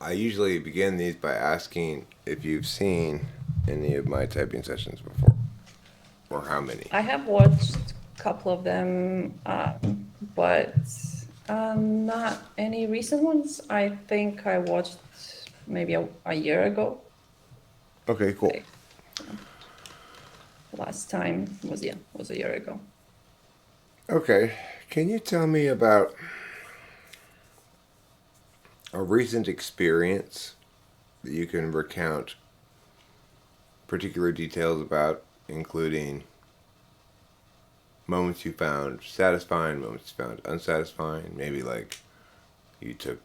I usually begin these by asking if you've seen any of my typing sessions before, or how many. I have watched a couple of them, but not any recent ones. I think I watched maybe a year ago. Okay, cool. Like, yeah, last time was a year ago. Okay, can you tell me about a recent experience that you can recount particular details about, including moments you found satisfying, moments you found unsatisfying, maybe like you took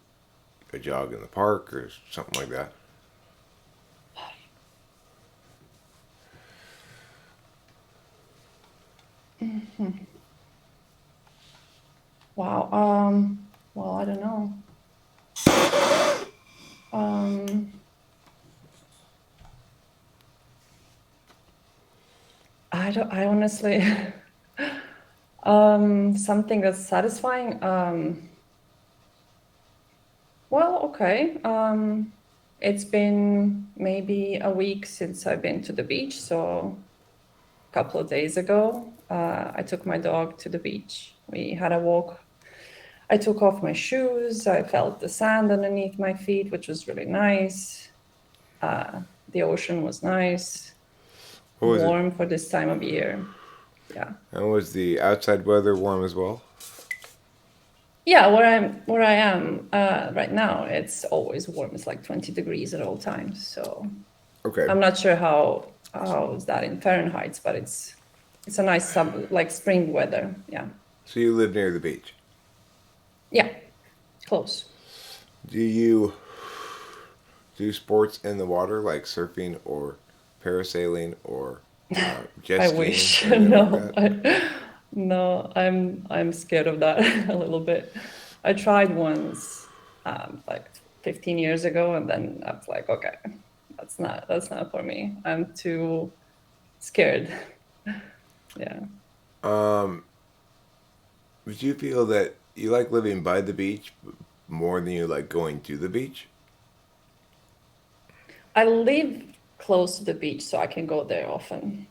a jog in the park or something like that? Wow. Well, I don't know. Um, I honestly, something that's satisfying. Well, okay. It's been maybe a week since I've been to the beach, so a couple of days ago, I took my dog to the beach. We had a walk. I took off my shoes. I felt the sand underneath my feet, which was really nice. The ocean was nice, What was it? warm for this time of year. Yeah. And was the outside weather warm as well? Yeah, where I am right now, it's always warm. It's like 20 degrees at all times. So Okay. I'm not sure how is that in Fahrenheit, but it's a nice like spring weather. Yeah. So you live near the beach. Yeah, close. Do you do sports in the water like surfing or parasailing or jet I skiing wish. or anything like No, that? no, I'm scared of that a little bit. I tried once, like 15 years ago, and then I was like, okay, that's not for me. I'm too scared. Yeah. Would you feel that you like living by the beach more than you like going to the beach? I live close to the beach, so I can go there often.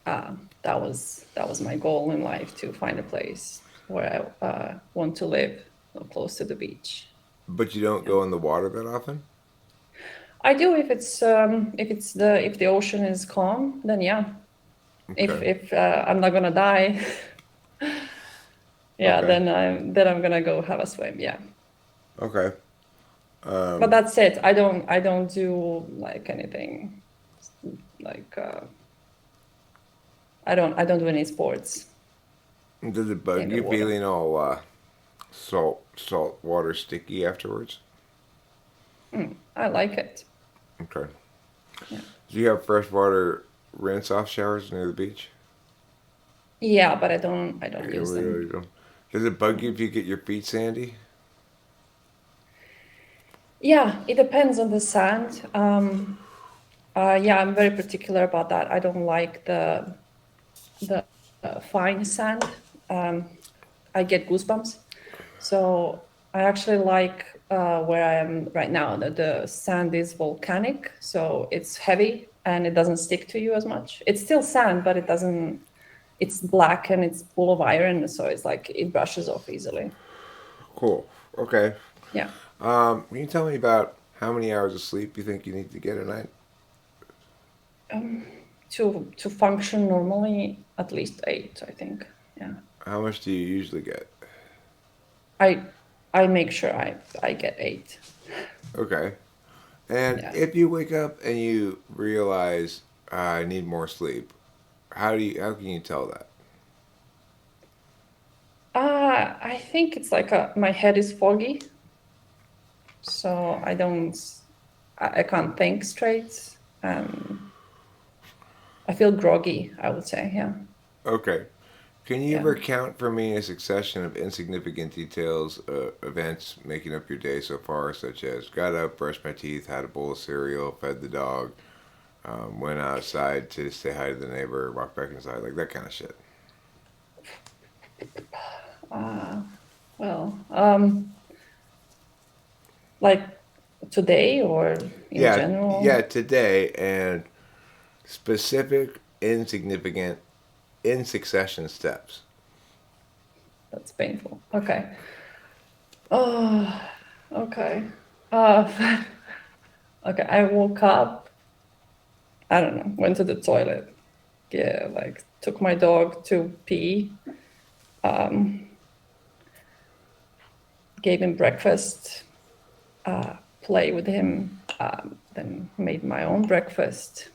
That was my goal in life, to find a place where I want to live, close to the beach. But you don't Yeah. go in the water that often? I do if the ocean is calm, then yeah. If Okay. if I'm not gonna die, yeah, Okay. then I'm gonna go have a swim. Yeah. Okay. But that's it. I don't do like anything like I don't do any sports Does it in bug the you water. feeling all salt water sticky afterwards? I like it. Okay. Yeah. Do you have freshwater rinse off showers near the beach? Yeah, but I don't You use really them. don't. Does it bug you No. if you get your feet sandy? Yeah, it depends on the sand. Yeah, I'm very particular about that. I don't like the fine sand. I get goosebumps. So I actually like where I am right now. That the sand is volcanic, so it's heavy and it doesn't stick to you as much. It's still sand, but it doesn't. It's black and it's full of iron, so it's like it brushes off easily. Cool. Okay. Yeah. Can you tell me about how many hours of sleep you think you need to get a night? Um, to function normally, at least 8, I think. Yeah. How much do you usually get? I I make sure I get 8. Okay. And Yeah. if you wake up and you realize I need more sleep, how can you tell that? I think it's like my head is foggy, so I can't think straight. I feel groggy, I would say. Yeah. Okay. Can you Yeah. recount for me a succession of insignificant details, events making up your day so far, such as got up, brushed my teeth, had a bowl of cereal, fed the dog, went outside to say hi to the neighbor, walked back inside, like that kind of shit? Uh, well, like today or in Yeah, general? yeah, today, and specific, insignificant, in succession steps. That's painful. Okay. Oh, okay. Uh, okay. I woke up. I don't know. Went to the toilet. Yeah, like took my dog to pee. Um, gave him breakfast. Play with him. Then made my own breakfast.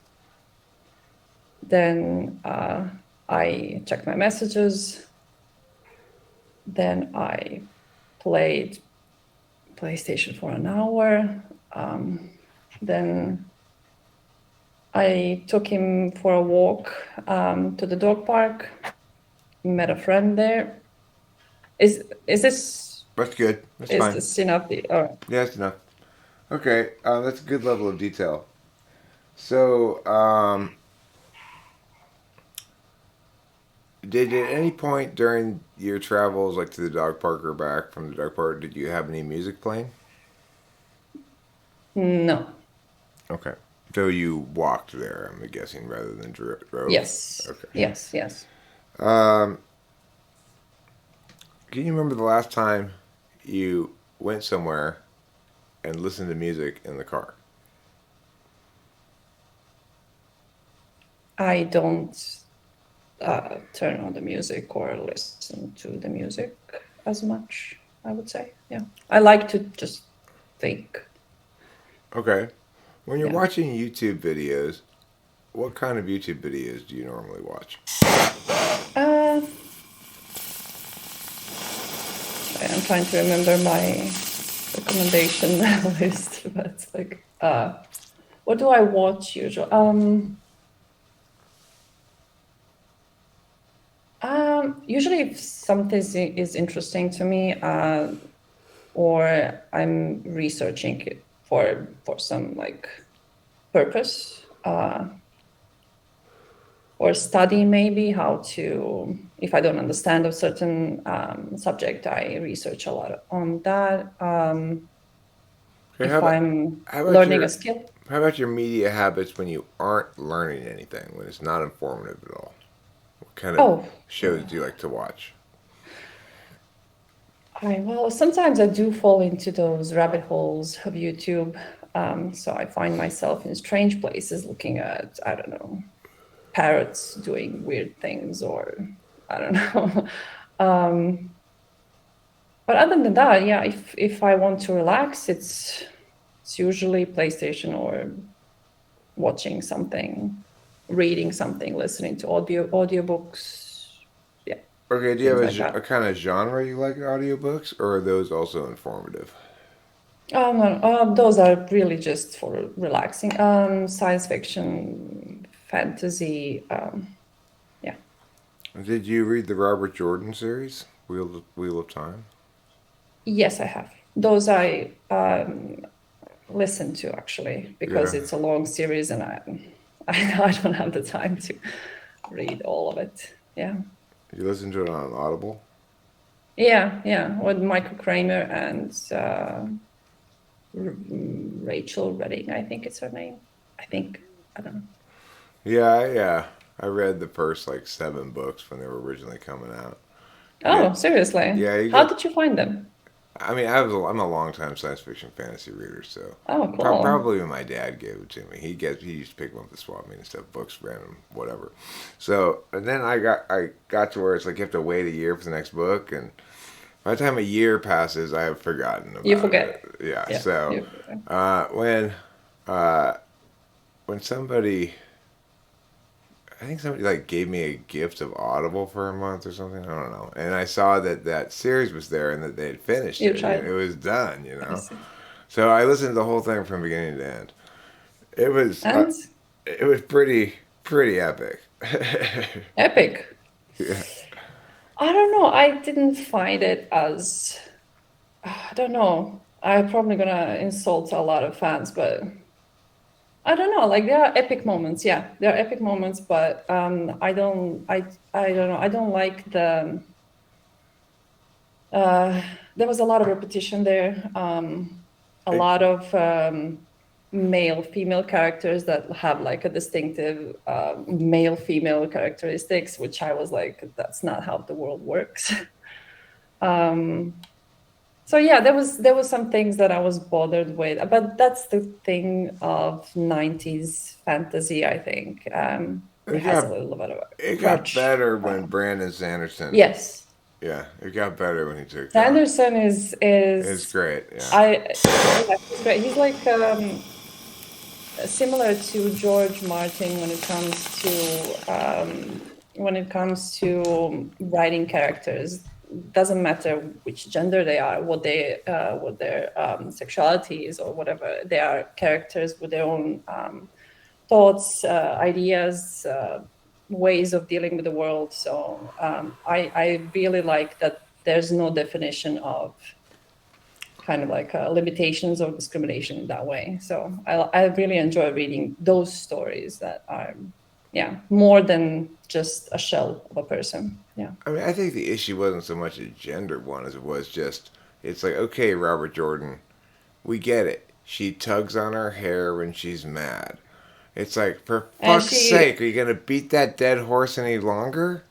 Then I checked my messages. Then I played PlayStation for an hour. Then I took him for a walk to the dog park. Met a friend there. Is this That's good. That's is fine. this enough? All right. Yeah, that's enough. Okay, that's a good level of detail. So, did at any point during your travels, like to the dog park or back from the dog park, did you have any music playing? No. Okay. So you walked there, I'm guessing, rather than drove? Yes. Okay. Yes. Yes. Um, can you remember the last time you went somewhere and listened to music in the car? I don't turn on the music or listen to the music as much, I would say. Yeah. I like to just think. Okay. When you're Yeah. watching YouTube videos, what kind of YouTube videos do you normally watch? Uh, I'm trying to remember my recommendation list, but it's like, what do I watch usually? Usually if something is interesting to me, or I'm researching it for some like purpose, or study maybe how to, if I don't understand a certain subject, I research a lot on that. Okay, If I'm how about learning a your skill. how about your media habits when you aren't learning anything, when it's not informative at all? What kind of Oh, shows do you like to watch? well, sometimes I do fall into those rabbit holes of YouTube. So I find myself in strange places looking at, I don't know, parrots doing weird things, or I don't know. But other than that, yeah, if I want to relax, it's usually PlayStation or watching something, reading something, listening to audiobooks, yeah, Okay, do you have things like that. a kind of genre you like in audiobooks, or are those also informative? No, those are really just for relaxing. Science fiction, fantasy, yeah. Did you read the Robert Jordan series, Wheel of Time? Yes, I have. Those I listen to actually because Yeah. it's a long series and I don't have the time to read all of it. Yeah. You listen to it on Audible? Yeah, with Michael Kramer and Rachel Redding, I think it's her name. I think, I don't know. Yeah. I read the first like 7 books when they were originally coming out. You Oh, get, seriously? yeah, you How get. did you find them? I mean, I'm a long time science fiction fantasy reader, so Oh, cool. probably when my dad gave it to me, he used to pick them up at the swap meet and stuff, books, random, whatever. So and then I got to where it's like you have to wait a year for the next book, and by the time a year passes, I have forgotten You about it. forget. Yeah. Yeah, So you forget. uh, when uh, when somebody I think somebody like gave me a gift of Audible for a month or something. I don't know. And I saw that that series was there and that they had finished You it. tried. It was done, I see. So I listened to the whole thing from beginning to end. It was uh, And it was pretty epic. epic. Yeah. I don't know. I didn't find it as, I don't know. I'm probably gonna insult a lot of fans, but I don't know. Like there are epic moments. Yeah, there are epic moments, but I don't know. I don't like the. Uh, there was a lot of repetition there. a lot of male female characters that have like a distinctive male female characteristics, which I was like, that's not how the world works. So yeah, there was some things that I was bothered with, but that's the thing of 90s fantasy, I think. It It has a got little bit of a it got crutch. better when Brandon Sanderson. Yes, Yeah, it got better when he took on. Sanderson is It's is great. Yeah. I yeah, he's great. He's like similar to George Martin when it comes to writing characters. Doesn't matter which gender they are, what their sexuality is, or whatever. They are characters with their own thoughts, ideas, ways of dealing with the world. So I really like that there's no definition of kind of like limitations or discrimination in that way. So I really enjoy reading those stories that are, yeah, more than just a shell of a person. Yeah. I mean, I think the issue wasn't so much a gender one as it was just it's like, okay, Robert Jordan, we get it. She tugs on her hair when she's mad. It's like, for And fuck's sake, are you gonna beat that dead horse any longer?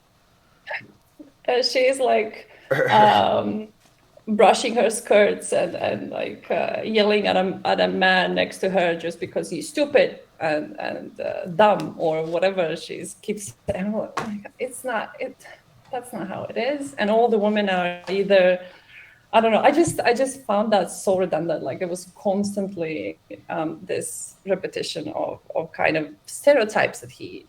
she's like um, brushing her skirts and like yelling at a man next to her just because he's stupid and dumb or whatever she's keeps saying. Oh my God, it's not it. That's not how it is. And all the women are either, I don't know. I just found that so redundant. Like it was constantly this repetition of kind of stereotypes that he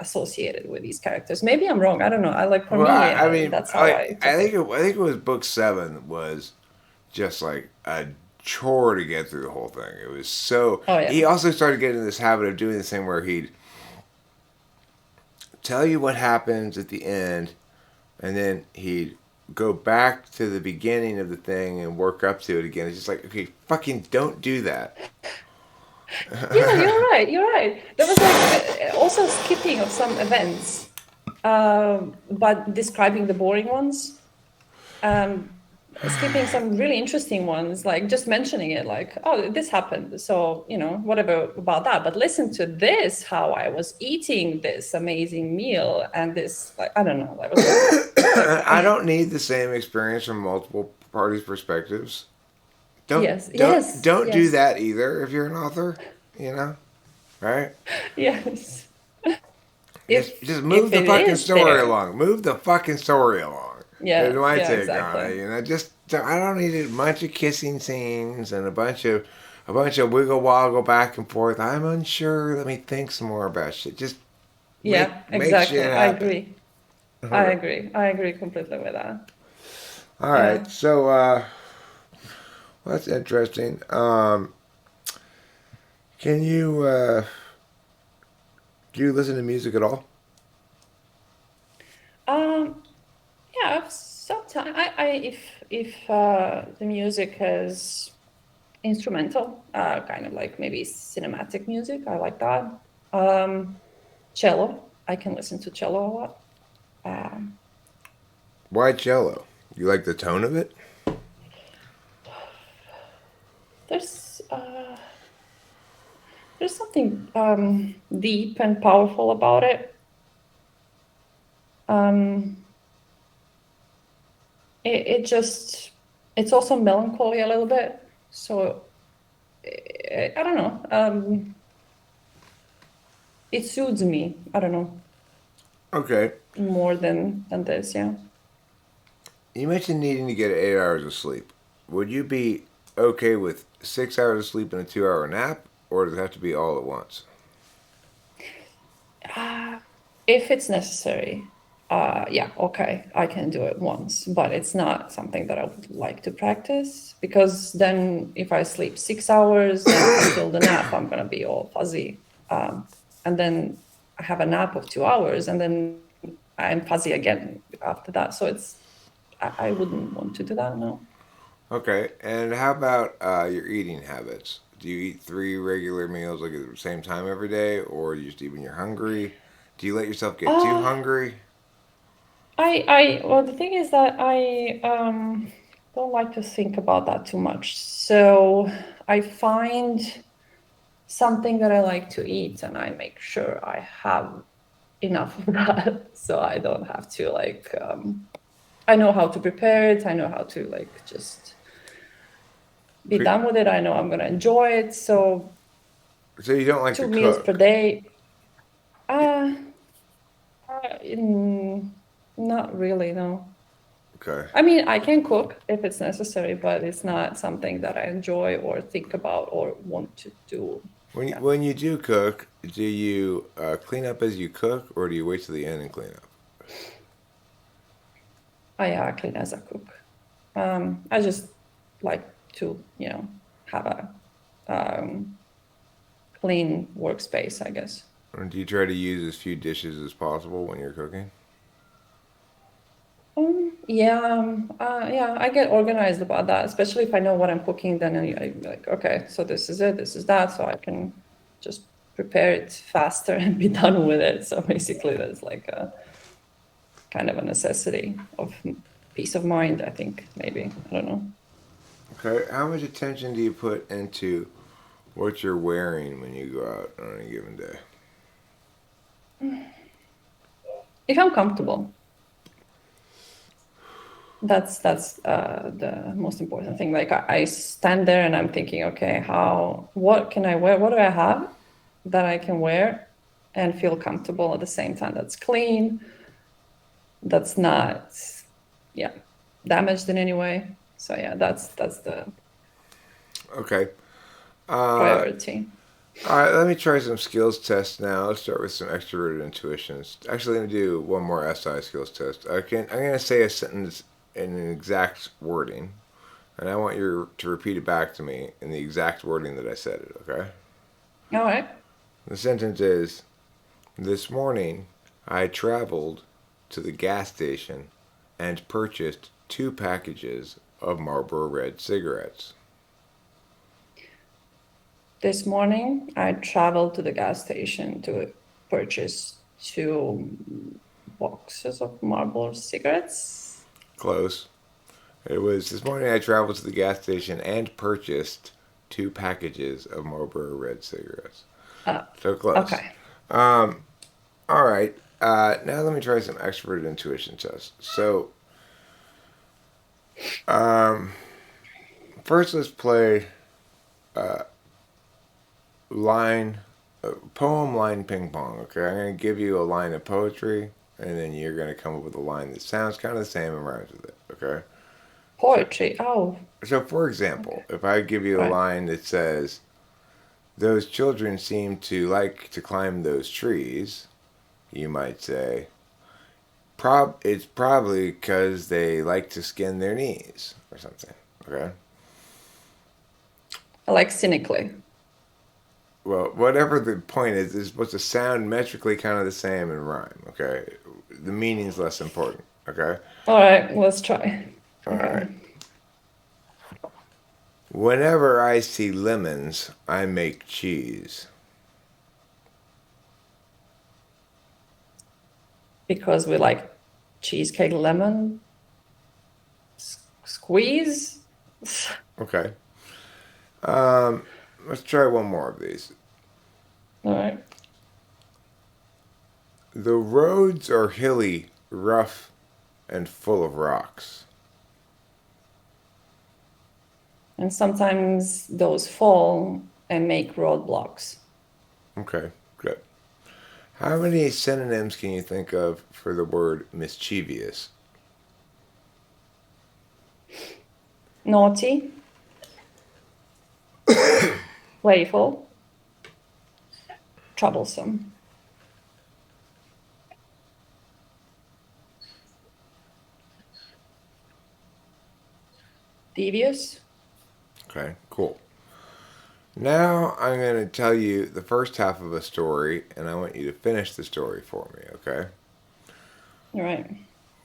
associated with these characters. Maybe I'm wrong. I don't know. I like for Well, me, I mean, that's how I I took think it. I think it was book 7 was just like a chore to get through the whole thing. It was so. Oh yeah, He also started getting in this habit of doing this thing where he'd tell you what happens at the end, and then he'd go back to the beginning of the thing and work up to it again. It's just like, okay, fucking don't do that. yeah. You're right. You're right. There was like also skipping of some events, but describing the boring ones. Um, skipping some really interesting ones, like just mentioning it, like, oh, this happened, so whatever about that, but listen to this, how I was eating this amazing meal, and this, like, I don't know, that was like, I okay. don't need the same experience from multiple parties' perspectives. Don't Yes, don't yes, don't do yes, that either if you're an author, you know, right? yes. Just If move the it fucking is story fair, along. Move the fucking story along. Is yeah, my yeah, take on it. exactly. You know, just I don't need a bunch of kissing scenes and a bunch of wiggle woggle back and forth. I'm unsure. Let me think some more about shit. Just make Yeah, make exactly. shit happen. I agree completely with that. All Yeah. right. So well, that's interesting. Can you do you listen to music at all? um yeah, sometimes I if the music is instrumental, kind of like maybe cinematic music. I like that. Um, cello. I can listen to cello a lot. Um, Why cello? You like the tone of it? there's uh, there's something deep and powerful about it. Um, it just it's also melancholy a little bit. So I don't know. It soothes me. I don't know, Okay. more than this. Yeah. You mentioned needing to get 8 hours of sleep. Would you be okay with 6 hours of sleep and a 2 hour nap, or does it have to be all at once? Uh, if it's necessary, yeah, okay, I can do it once, but it's not something that I would like to practice, because then if I sleep 6 hours and until the nap, I'm gonna be all fuzzy. And then I have a nap of 2 hours and then I'm fuzzy again after that. So I wouldn't want to do that, no. Okay. And how about your eating habits? Do you eat 3 regular meals like at the same time every day, or do you just eat when you're hungry? Do you let yourself get too Uh, hungry? well, the thing is that I don't like to think about that too much. So I find something that I like to eat, and I make sure I have enough of that, so I don't have to like. I know how to prepare it. I know how to like just be done with it. I know I'm gonna enjoy it. So you don't like to 2 meals per cook? day. Uh, not really, no. Okay. I mean, I can cook if it's necessary, but it's not something that I enjoy or think about or want to do. Yeah. When you do cook, do you clean up as you cook, or do you wait till the end and clean up? I clean as a cook. I just like to, have a clean workspace, I guess. Or do you try to use as few dishes as possible when you're cooking? Yeah, I get organized about that, especially if I know what I'm cooking. Then I'm like, okay, so this is it, this is that, so I can just prepare it faster and be done with it. So basically, that's like a kind of a necessity of peace of mind, I think, maybe. I don't know. Okay. How much attention do you put into what you're wearing when you go out on any given day? If I'm comfortable, that's the most important thing. Like I stand there and I'm thinking, okay, what can I wear? What do I have that I can wear and feel comfortable at the same time? That's clean, that's not, yeah, damaged in any way. So yeah, that's the Okay. Uh, priority. all right. Let me try some skills tests now. Let's start with some extroverted intuitions. Actually, let me do one more SI skills test. I'm gonna say a sentence in an exact wording, and I want you to repeat it back to me in the exact wording that I said it. Okay. All right. The sentence is: This morning, I traveled to the gas station and purchased 2 packages of Marlboro Red cigarettes. This morning, I traveled to the gas station to purchase 2 boxes of Marlboro cigarettes. Close. It was this morning I traveled to the gas station and purchased 2 packages of Marlboro Red cigarettes. Uh, So close. okay. All right. Now let me try some extroverted intuition tests. So, first let's play line, poem line ping pong. Okay, I'm going to give you a line of poetry, and then you're going to come up with a line that sounds kind of the same and rhymes with it. Okay. So, Poetry. Oh, for okay. example, if I give you a Right. line that says, "Those children seem to like to climb those trees," you might say, it's probably because they like to skin their knees or something. Okay. I like cynically. Well, whatever the point is supposed to sound metrically kind of the same and rhyme. Okay. The meaning's less important. Okay. All right, let's try. All Okay. right. Whenever I see lemons, I make cheese. Because we like cheesecake lemon squeeze. Okay. Let's try one more of these. All right. The roads are hilly, rough, and full of rocks. And sometimes those fall and make roadblocks. Okay, good. How many synonyms can you think of for the word mischievous? Naughty, playful, troublesome. Devious. Okay, cool. Now I'm going to tell you the first half of a story, and I want you to finish the story for me, okay? All right.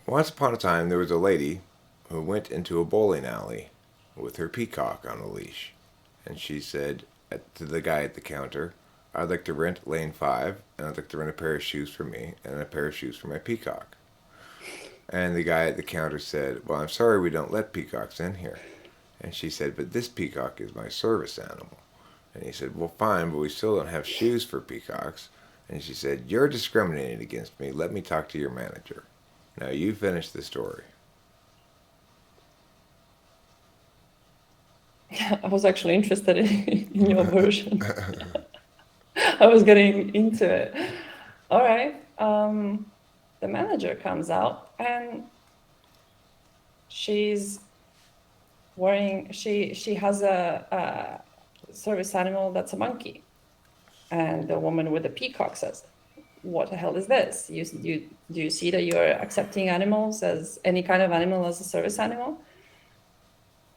Once upon a time, there was a lady who went into a bowling alley with her peacock on a leash. And she said to the guy at the counter, "I'd like to rent lane 5, and I'd like to rent a pair of shoes for me and a pair of shoes for my peacock." And the guy at the counter said, "Well, I'm sorry, we don't let peacocks in here." And she said, but this peacock is my service animal. And he said, well, fine, but we still don't have shoes for peacocks. And she said, you're discriminating against me. Let me talk to your manager. Now you finish the story. I was actually interested in your version. I was getting into it. All right. The manager comes out and she's wearing, she has a service animal that's a monkey. And the woman with the peacock says, what the hell is this? Do you see that you're accepting animals as any kind of animal as a service animal?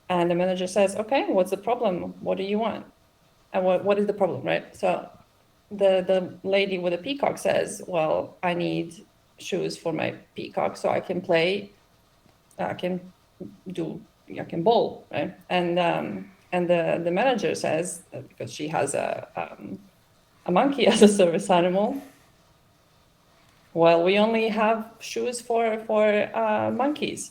And the manager says, okay, what's the problem? What do you want? And what is the problem, right? So the lady with the peacock says, well, I need shoes for my peacock so I can play, I can bowl, right? And the manager says, because she has a monkey as a service animal, well, we only have shoes for monkeys.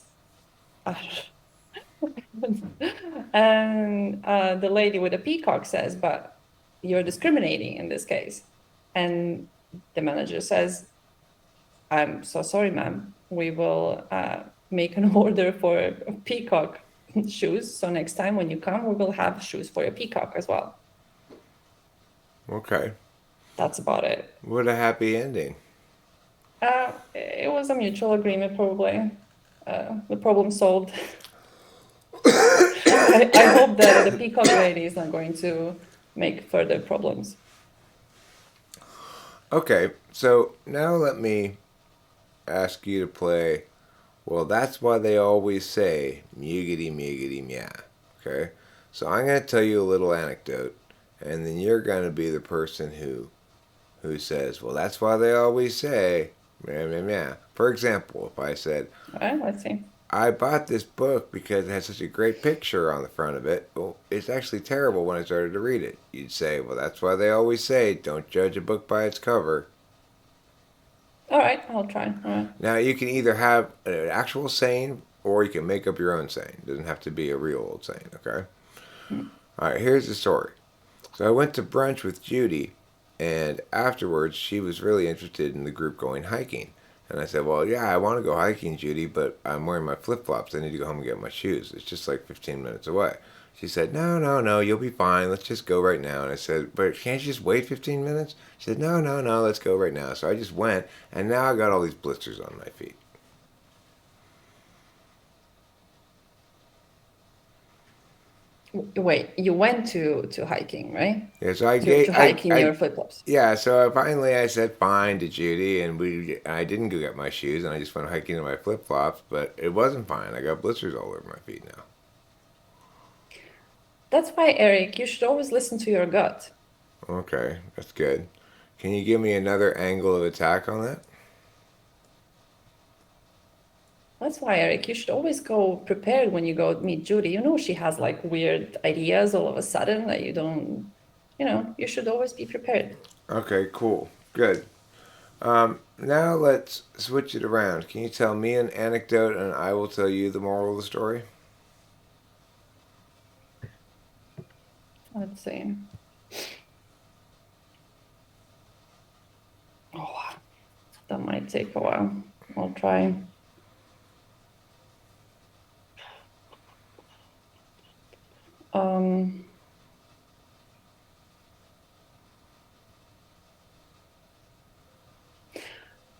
And the lady with the peacock says, but you're discriminating in this case. And the manager says, I'm so sorry, ma'am. We will make an order for peacock shoes. So next time when you come, we will have shoes for your peacock as well. Okay. That's about it. What a happy ending. It was a mutual agreement, probably. The problem solved. I hope that the peacock lady is not going to make further problems. Okay, so now let me ask you to play. Well, that's why they always say mugity mugity meow. Okay, so I'm going to tell you a little anecdote, and then you're going to be the person who says, well, that's why they always say meow meow meow. For example, if I said, All right, let's see. I bought this book because it has such a great picture on the front of it. Well, it's actually terrible when I started to read it. You'd say, well, that's why they always say, don't judge a book by its cover. All right, I'll try. All right. Now, you can either have an actual saying or you can make up your own saying. It doesn't have to be a real old saying, okay? All right, here's the story. So I went to brunch with Judy, and afterwards she was really interested in the group going hiking. And I said, well, yeah, I want to go hiking, Judy, but I'm wearing my flip-flops. I need to go home and get my shoes. It's just like 15 minutes away. She said, no, you'll be fine. Let's just go right now. And I said, but can't you just wait 15 minutes? She said, no, let's go right now. So I just went, and now I got all these blisters on my feet. Wait, you went to hiking, right? Yeah, so I To hike in your flip-flops. Yeah, so finally I said fine to Judy, and I didn't go get my shoes, and I just went hiking in my flip flops. But it wasn't fine. I got blisters all over my feet now. That's why, Eric, you should always listen to your gut. Okay, that's good. Can you give me another angle of attack on that? That's why, Eric, you should always go prepared when you go meet Judy. You know, she has like weird ideas all of a sudden that you don't, you should always be prepared. Okay, cool, good. Now let's switch it around. Can you tell me an anecdote, and I will tell you the moral of the story? Let's see. Oh, that might take a while. I'll try.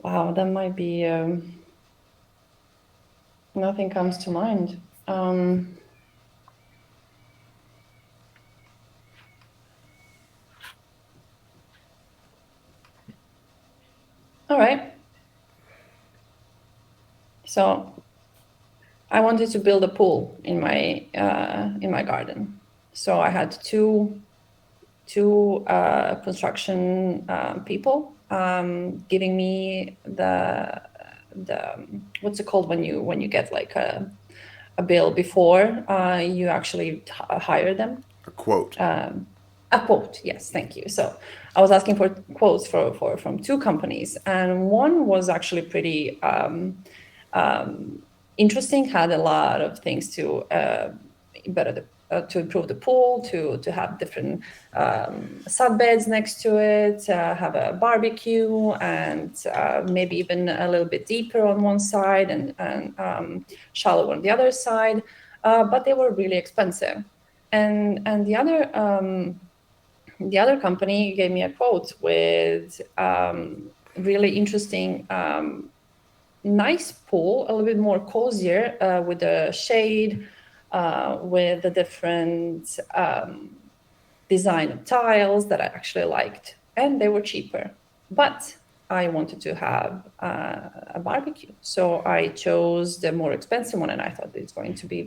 Wow, that might be, nothing comes to mind. All right. So I wanted to build a pool in my garden. So I had two construction people giving me the what's it called when you get like a bill before you actually hire them. A quote. A quote, yes, thank you. So I was asking for quotes from two companies, and one was actually pretty interesting, had a lot of things to to improve the pool, to have different sunbeds next to it, have a barbecue, and maybe even a little bit deeper on one side and shallow on the other side. But they were really expensive. And the other company gave me a quote with really interesting, nice pool, a little bit more cozier, with the shade, with the different design of tiles that I actually liked, and they were cheaper. But I wanted to have a barbecue, so I chose the more expensive one, and I thought it's going to be a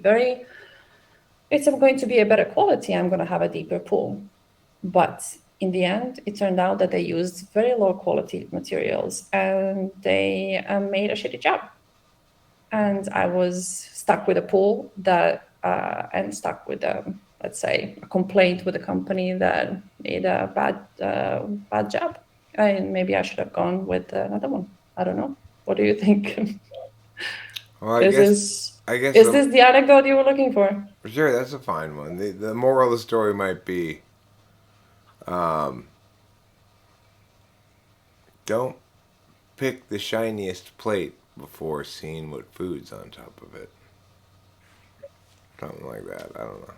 better quality. I'm going to have a deeper pool. But in the end, it turned out that they used very low quality materials and they made a shitty job. And I was stuck with a pool and stuck with let's say, a complaint with a company that made a bad job. And maybe I should have gone with another one. I don't know. What do you think? Well, Is I guess this the anecdote you were looking for? for sure that's a fine one. The moral of the story might be, um, don't pick the shiniest plate before seeing what food's on top of it. Something like that. I don't know.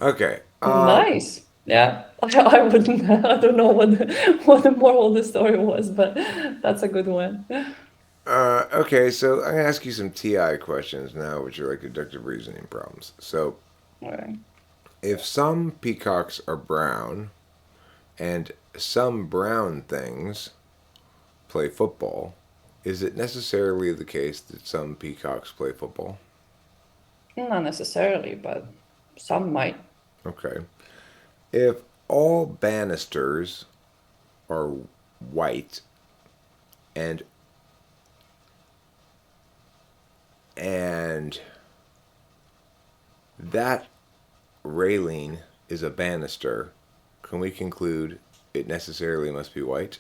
Okay. Nice. Yeah, I wouldn't. I don't know what the moral of the story was, but that's a good one. Okay, so I'm gonna ask you some TI questions now, which are like deductive reasoning problems. So, All right. if some peacocks are brown and some brown things play football, is it necessarily the case that some peacocks play football? Not necessarily, but some might. Okay. If all banisters are white and and that railing is a banister, can we conclude it necessarily must be white?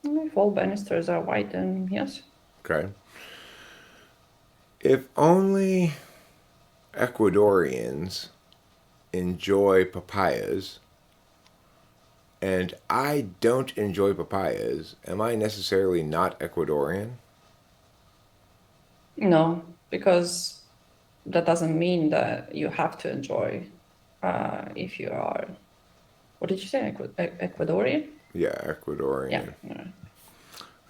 If all banisters are white, then yes. Okay. If only Ecuadorians enjoy papayas and I don't enjoy papayas, am I necessarily not Ecuadorian? No, because that doesn't mean that you have to enjoy if you are, what did you say, Ecuadorian? Yeah, Yeah. Ecuadorian. No.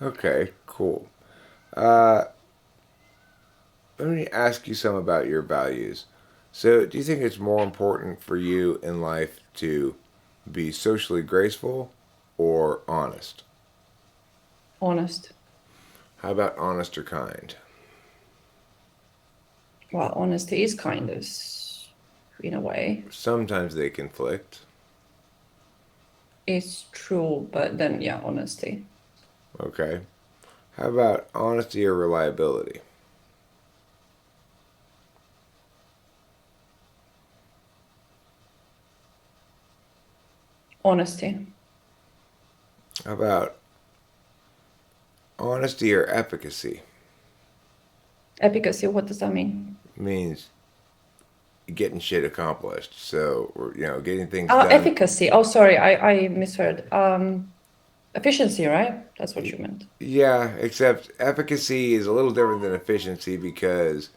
Okay, cool. Uh, Let me ask you some about your values. So, do you think it's more important for you in life to be socially graceful or honest? Honest. How about honest or kind? Well, honesty is kindness in a way. Sometimes they conflict. It's true, but then yeah, honesty. Okay. How about honesty or reliability? Honesty. How about honesty or efficacy? Efficacy, what does that mean? Means getting shit accomplished. So, getting things done. Efficacy. Oh, sorry, I misheard. Efficiency, right? That's what you meant. Yeah, except efficacy is a little different than efficiency because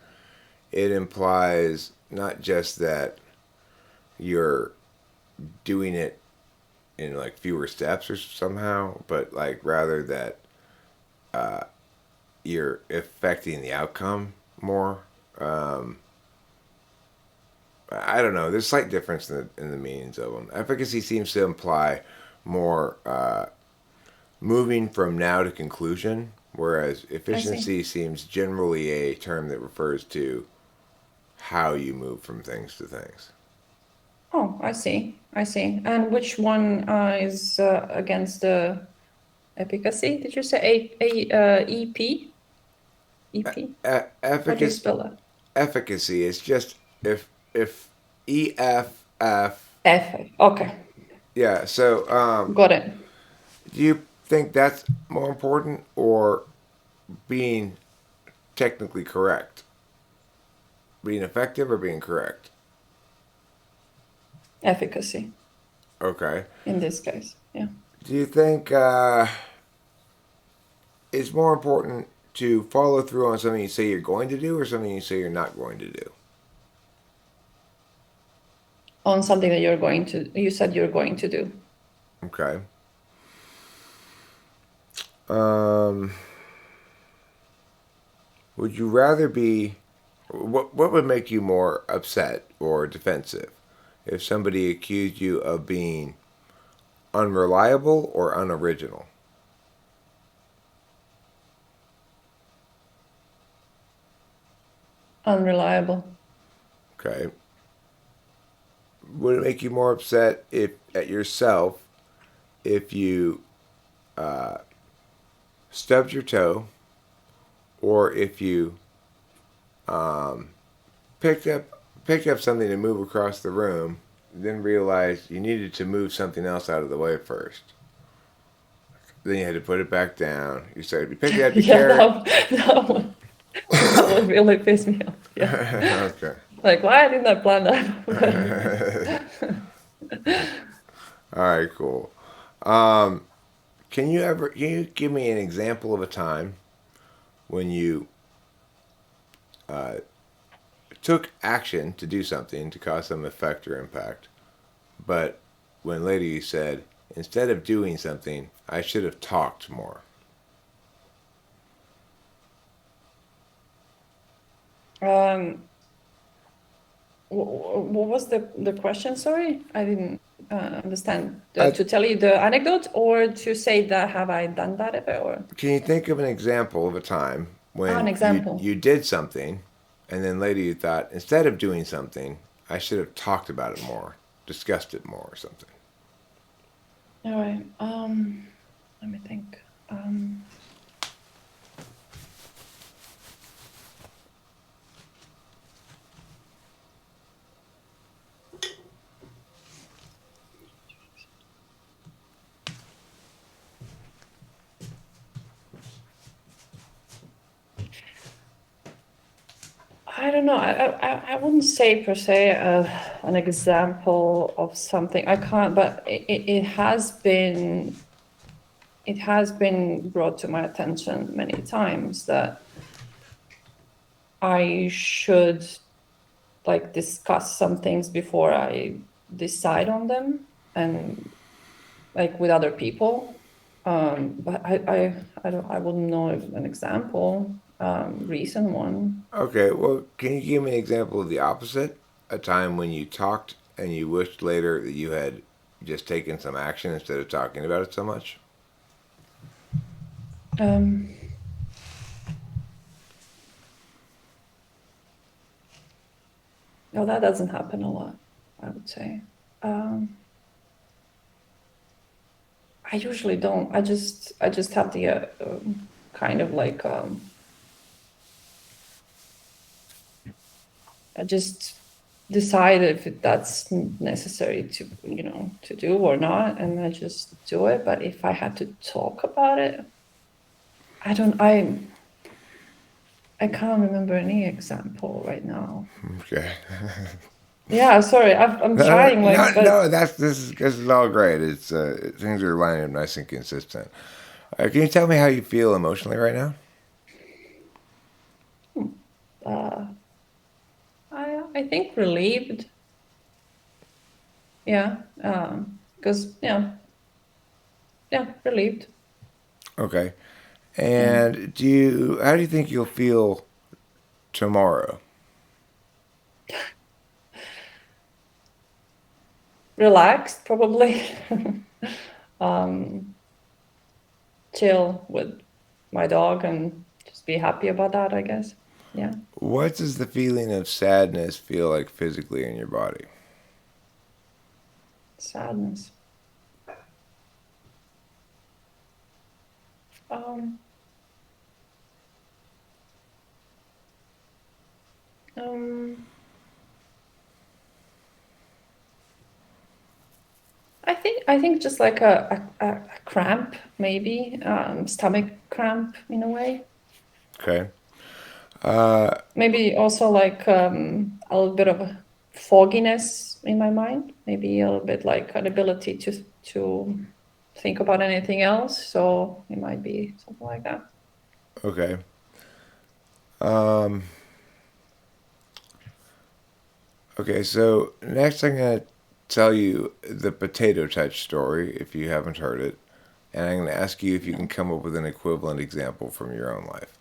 it implies not just that you're doing it in like fewer steps or somehow, but like rather that uh, you're affecting the outcome more. Um, I don't know. There's slight difference in the meanings of them. Efficacy seems to imply more moving from now to conclusion, whereas I see. efficiency seems generally a term that refers to how you move from things to things. Oh, I see. I see. And which one is against the efficacy? Did you say EP? EP? How do you Efficacy, spell that? efficacy is just if EFF. F. Okay, Yeah. So, got it. do you think that's more important or being technically correct? being effective or being correct? Efficacy Okay. in this case. Yeah. Do you think it's more important to follow through on something you say you're going to do or something you say you're not going to do? On something that you said you're going to do. Okay. Um, would you rather be what would make you more upset or defensive if somebody accused you of being unreliable or unoriginal? Unreliable. Okay. Would it make you more upset if at yourself if you stubbed your toe or if you um, picked up something to move across the room, then realized you needed to move something else out of the way first? Then you had to put it back down. You started, you picked it up, you Yeah, carry that would really piss me off. Yeah. Okay. Like, why didn't I plan that? All right, cool. Can you give me an example of a time when you uh, took action to do something to cause some effect or impact, but when later you said, instead of doing something, I should have talked more? um, what was the question? Sorry, I didn't understand. To tell you the anecdote or to say that have I done that ever? Or Can you think of an example of a time an when example. you did something and then later you thought, instead of doing something, I should have talked about it more, discussed it more or something? All right. Let me think. I don't know. I wouldn't say per se an example of something. I can't, but it has been brought to my attention many times that I should like discuss some things before I decide on them and like with other people. But I wouldn't know an example, recent one. Okay, well, can you give me an example of the opposite? A time when you talked and you wished later that you had just taken some action instead of talking about it so much? Um, no, that doesn't happen a lot, I would say. I usually don't. I just have the kind of like I just decide if that's necessary to to do or not, and I just do it. But if I had to talk about it, I don't. I can't remember any example right now. Okay. Yeah, sorry. I'm No, trying no, like, but no, this is all great. It's things are lining up nice and consistent. Can you tell me how you feel emotionally right now? uh, I think relieved. Yeah, because yeah, relieved. Okay. Yeah, And how do you think you'll feel tomorrow? relaxed probably. um, chill with my dog and just be happy about that, I guess. Yeah, What does the feeling of sadness feel like physically in your body? sadness. Um, um, I think just like a cramp, maybe stomach cramp in a way. Okay. Maybe also like a little bit of a fogginess in my mind. Maybe a little bit like an ability to think about anything else. So it might be something like that. Okay. Um, okay, so next I'm going to tell you the potato touch story if you haven't heard it. And I'm going to ask you if you can No. come up with an equivalent example from your own life.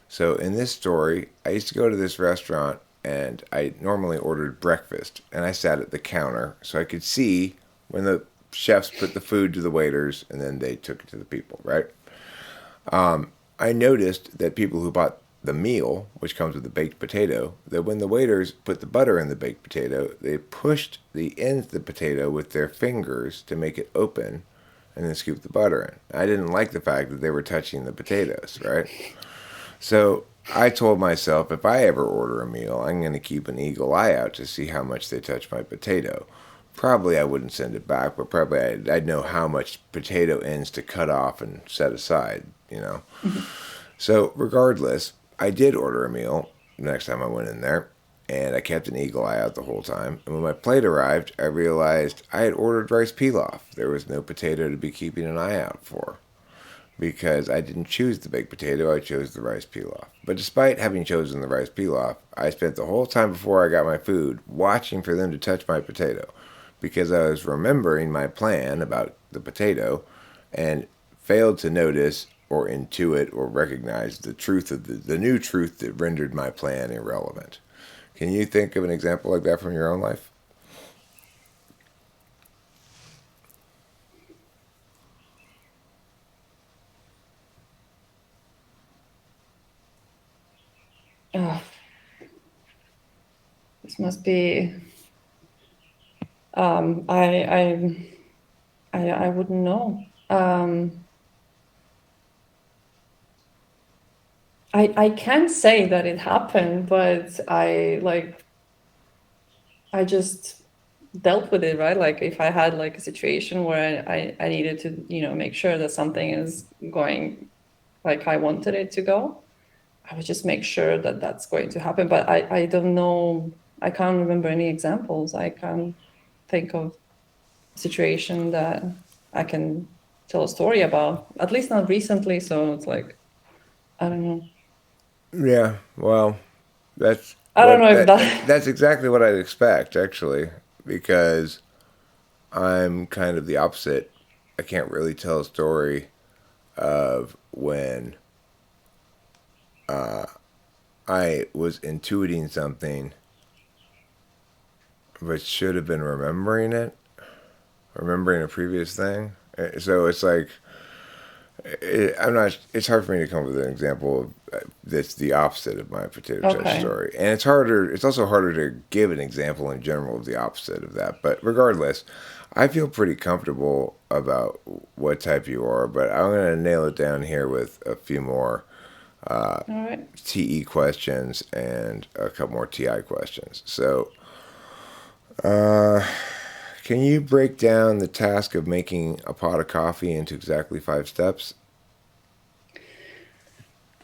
So in this story, I used to go to this restaurant and I normally ordered breakfast and I sat at the counter so I could see when the chefs put the food to the waiters and then they took it to the people, right? I noticed that people who bought the meal, which comes with the baked potato, that when the waiters put the butter in the baked potato, they pushed the ends of the potato with their fingers to make it open and then scoop the butter in. I didn't like the fact that they were touching the potatoes, right? So I told myself if I ever order a meal, I'm going to keep an eagle eye out to see how much they touch my potato. Probably I wouldn't send it back, but probably I'd know how much potato ends to cut off and set aside, you know. Mhm. So regardless, I did order a meal the next time I went in there, and I kept an eagle eye out the whole time. And when my plate arrived, I realized I had ordered rice pilaf. There was no potato to be keeping an eye out for because I didn't choose the baked potato, I chose the rice pilaf. But despite having chosen the rice pilaf, I spent the whole time before I got my food watching for them to touch my potato because I was remembering my plan about the potato and failed to notice or intuit or recognize the truth of the new truth that rendered my plan irrelevant. Can you think of an example like that from your own life? Oh, this must be. Um, I I wouldn't know. I can't say that it happened, but I just dealt with it, right? Like if I had like a situation where I needed to, make sure that something is going like I wanted it to go, I would just make sure that that's going to happen. But I don't know. I can't remember any examples. I can't think of a situation that I can tell a story about, at least not recently. So it's like, I don't know. Yeah, well, that's I don't what know if that. that's exactly what I'd expect actually because I'm kind of the opposite. I can't really tell a story of when I was intuiting something but should have been remembering it, remembering a previous thing. So it's like I'm not. It's hard for me to come up with an example that's the opposite of my potato touch Okay. story, and it's harder. It's also harder to give an example in general of the opposite of that. But regardless, I feel pretty comfortable about what type you are. But I'm going to nail it down here with a few more All right. TE questions and a couple more TI questions. So, can you break down the task of making a pot of coffee into exactly 5 steps?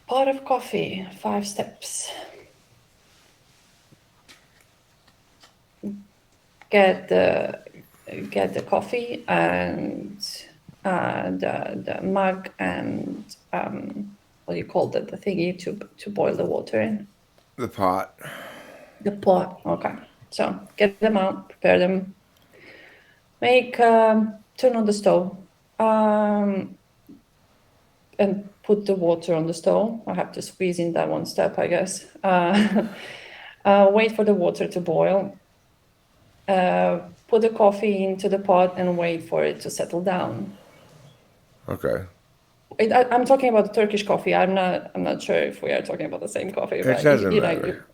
Pot of coffee, 5 steps. Get the get the coffee and the mug and what do you call that? The thingy to boil the water in. The pot. The pot. Okay. So get them out, prepare them. Make turn on the stove. And put the water on the stove. I have to squeeze in that one step, I guess. Wait for the water to boil. Put the coffee into the pot and wait for it to settle down. Okay. I'm talking about the Turkish coffee. I'm not sure if we are talking about the same coffee, It but doesn't matter.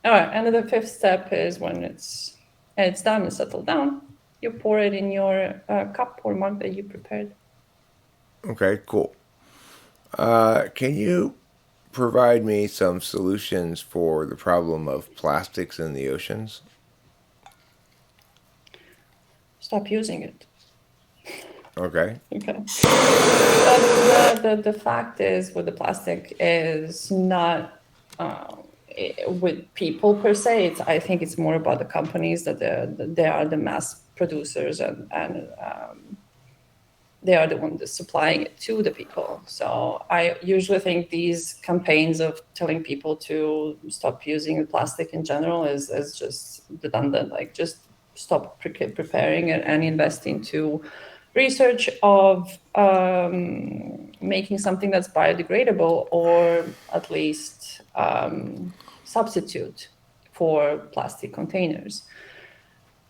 all right. And then the fifth step is when it's done and settled down, you pour it in your cup or mug that you prepared. Okay, cool. Can you provide me some solutions for the problem of plastics in the oceans? Stop using it. Okay. Okay. But the fact is with the plastic is not with people per se. I think it's more about the companies that they are the mass producers and they are the ones supplying it to the people. So I usually think these campaigns of telling people to stop using plastic in general is just redundant. Like just stop preparing and invest into research of making something that's biodegradable or at least substitute for plastic containers.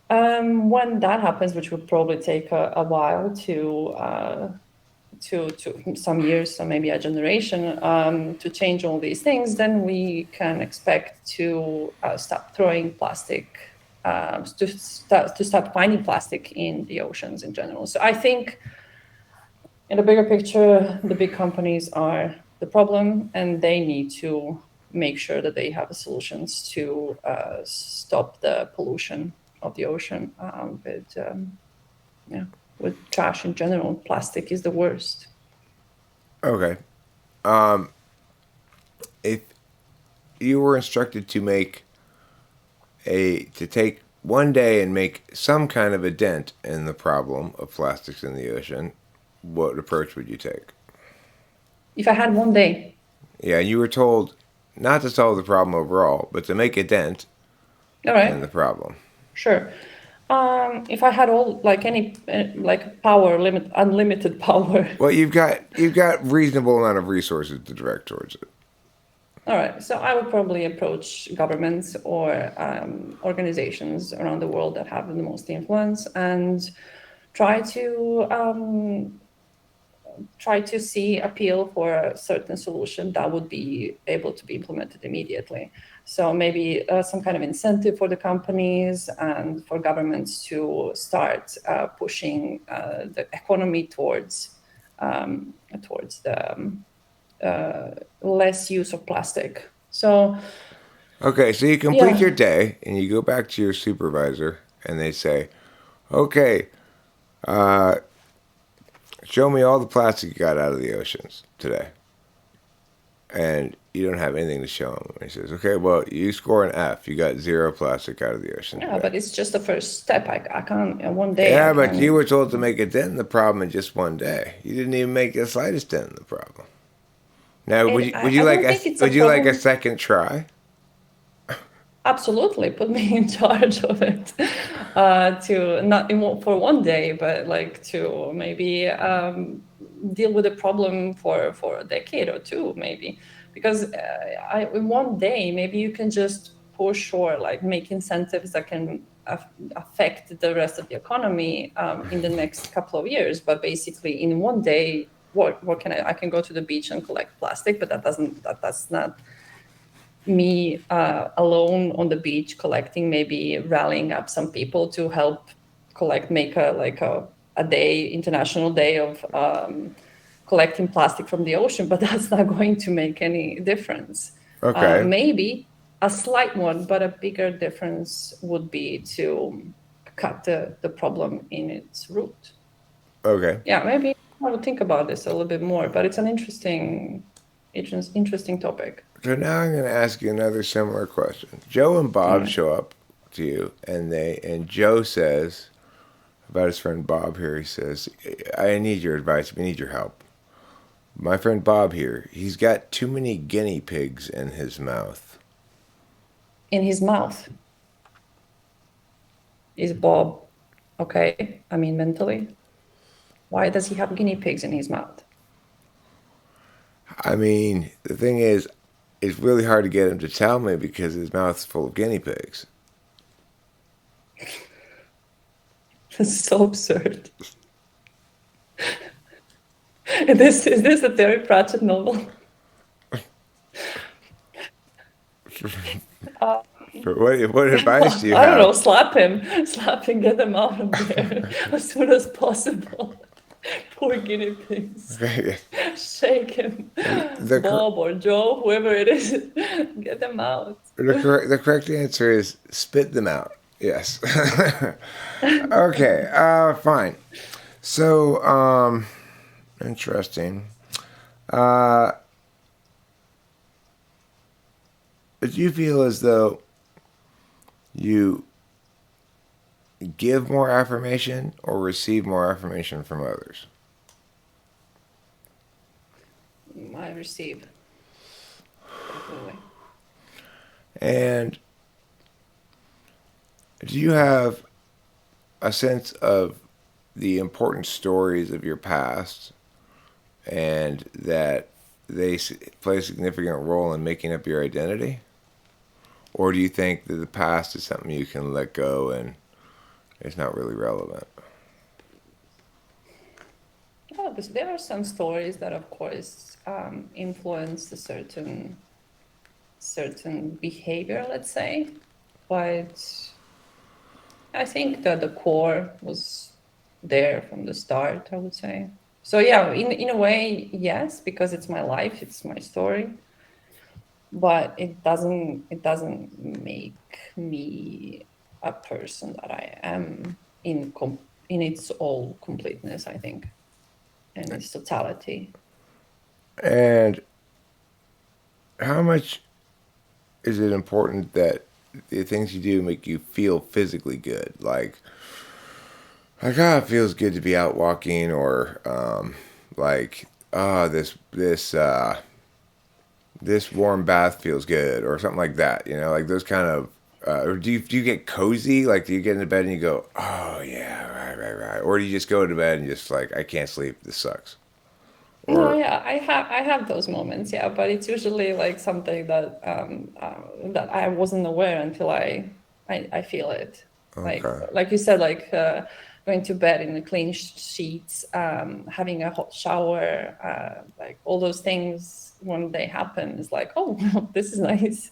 When that happens, which will probably take a while to some years, so maybe a generation, to change all these things, then we can expect to stop throwing plastic, to stop finding plastic in the oceans in general. So I think in the bigger picture, the big companies are the problem, and they need to make sure that they have solutions to stop the pollution of the ocean with trash in general. Plastic is the worst. Okay. If you were instructed to take one day and make some kind of a dent in the problem of plastics in the ocean, what approach would you take? If I had one day. Yeah, you were told not to solve the problem overall, but to make a dent All right. in the problem. Sure. If I had all power limit, unlimited power. Well, you've got reasonable amount of resources to direct towards it. All right. So I would probably approach governments or organizations around the world that have the most influence and try to see appeal for a certain solution that would be able to be implemented immediately. So maybe some kind of incentive for the companies and for governments to start pushing the economy towards the less use of plastic. So okay, so you complete your day and you go back to your supervisor and they say, "Okay, show me all the plastic you got out of the oceans today." And you don't have anything to show him. He says, "Okay, well, you score an F. You got 0 plastic out of the ocean." Yeah, today. but it's just the first step. I can't one day. Yeah, but you were told to make a dent in the problem in just one day. You didn't even make the slightest dent in the problem. Now, would you like a second try? Absolutely, put me in charge of it. To not for one day, but like to maybe deal with the problem for a decade or two, maybe. Because in one day, maybe you can just push or like make incentives that can affect the rest of the economy in the next couple of years. But basically, in one day, what can I can go to the beach and collect plastic, but that's not me alone on the beach collecting, maybe rallying up some people to help make a day, international day of collecting plastic from the ocean, but that's not going to make any difference. Okay. Maybe a slight one, but a bigger difference would be to cut the problem in its root. Okay. Yeah, maybe I would think about this a little bit more, but it's an interesting topic. So now I'm going to ask you another similar question. Joe and Bob show up to you, and Joe says about his friend Bob here. He says, "I need your advice. We need your help. My friend Bob here, he's got too many guinea pigs in his mouth." In his mouth? Is Bob okay? I mean, mentally? Why does he have guinea pigs in his mouth? I mean, the thing is, it's really hard to get him to tell me because his mouth's full of guinea pigs. That's so absurd. Is this a Terry Pratchett novel? What advice do you have? I don't know, slap him, get him out of there as soon as possible. Poor guinea pigs. Shake him. Bob or Joe, whoever it is, get them out. The correct answer is spit them out. Yes. Okay, fine. So, interesting. do you feel as though you give more affirmation or receive more affirmation from others? I receive, definitely. And do you have a sense of the important stories of your past and that they play a significant role in making up your identity? Or do you think that the past is something you can let go and it's not really relevant? Oh, there are some stories that, of course, influence a certain behavior, let's say, but I think that the core was there from the start, I would say. So yeah, in a way, yes, because it's my life, it's my story, but it doesn't make me a person that I am in its all completeness, I think, and its totality. And how much is it important that the things you do make you feel physically good? Like, it feels good to be out walking, or like, this warm bath feels good, or something like that. You know, like those kind of. Or do you get cozy? Like, do you get into bed and you go, oh yeah, right, or do you just go to bed and just like, I can't sleep, this sucks? No, Or yeah, I have those moments, yeah, but it's usually like something that I wasn't aware until I feel it. okay, Like you said, like going to bed in the clean sheets, having a hot shower, like all those things when they happen is like, oh, this is nice.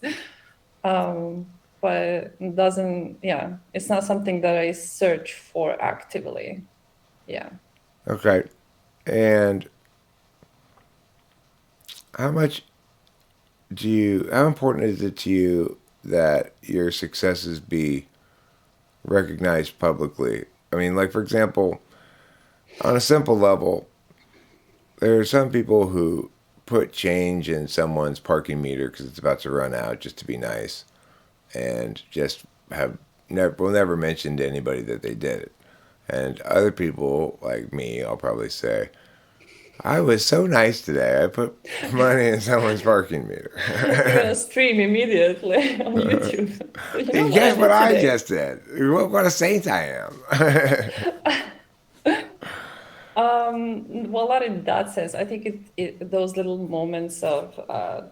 Um, but it doesn't, yeah, it's not something that I search for actively. Yeah. okay, and how much how important is it to you that your successes be recognized publicly? I mean, like, for example, on a simple level, there are some people who put change in someone's parking meter because it's about to run out just to be nice, and just have never will never mention to anybody that they did it. And other people like me, I'll probably say, I was so nice today. I put money in someone's parking meter. You're gonna stream immediately on YouTube. So you know what I Guess what did I today? just did? What a saint I am. Well, not in that sense. I think those little moments of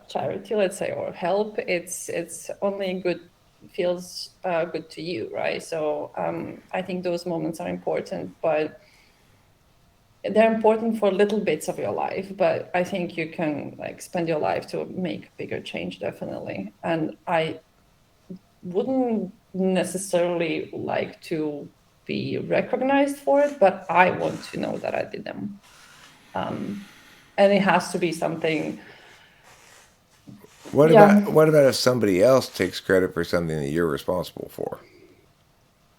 charity, let's say, or help, it's only good feels good to you, right? So I think those moments are important, but they're important for little bits of your life. But I think you can like spend your life to make bigger change, definitely. And I wouldn't necessarily like to be recognized for it, but I want to know that I did them. And it has to be something, yeah. What about if somebody else takes credit for something that you're responsible for?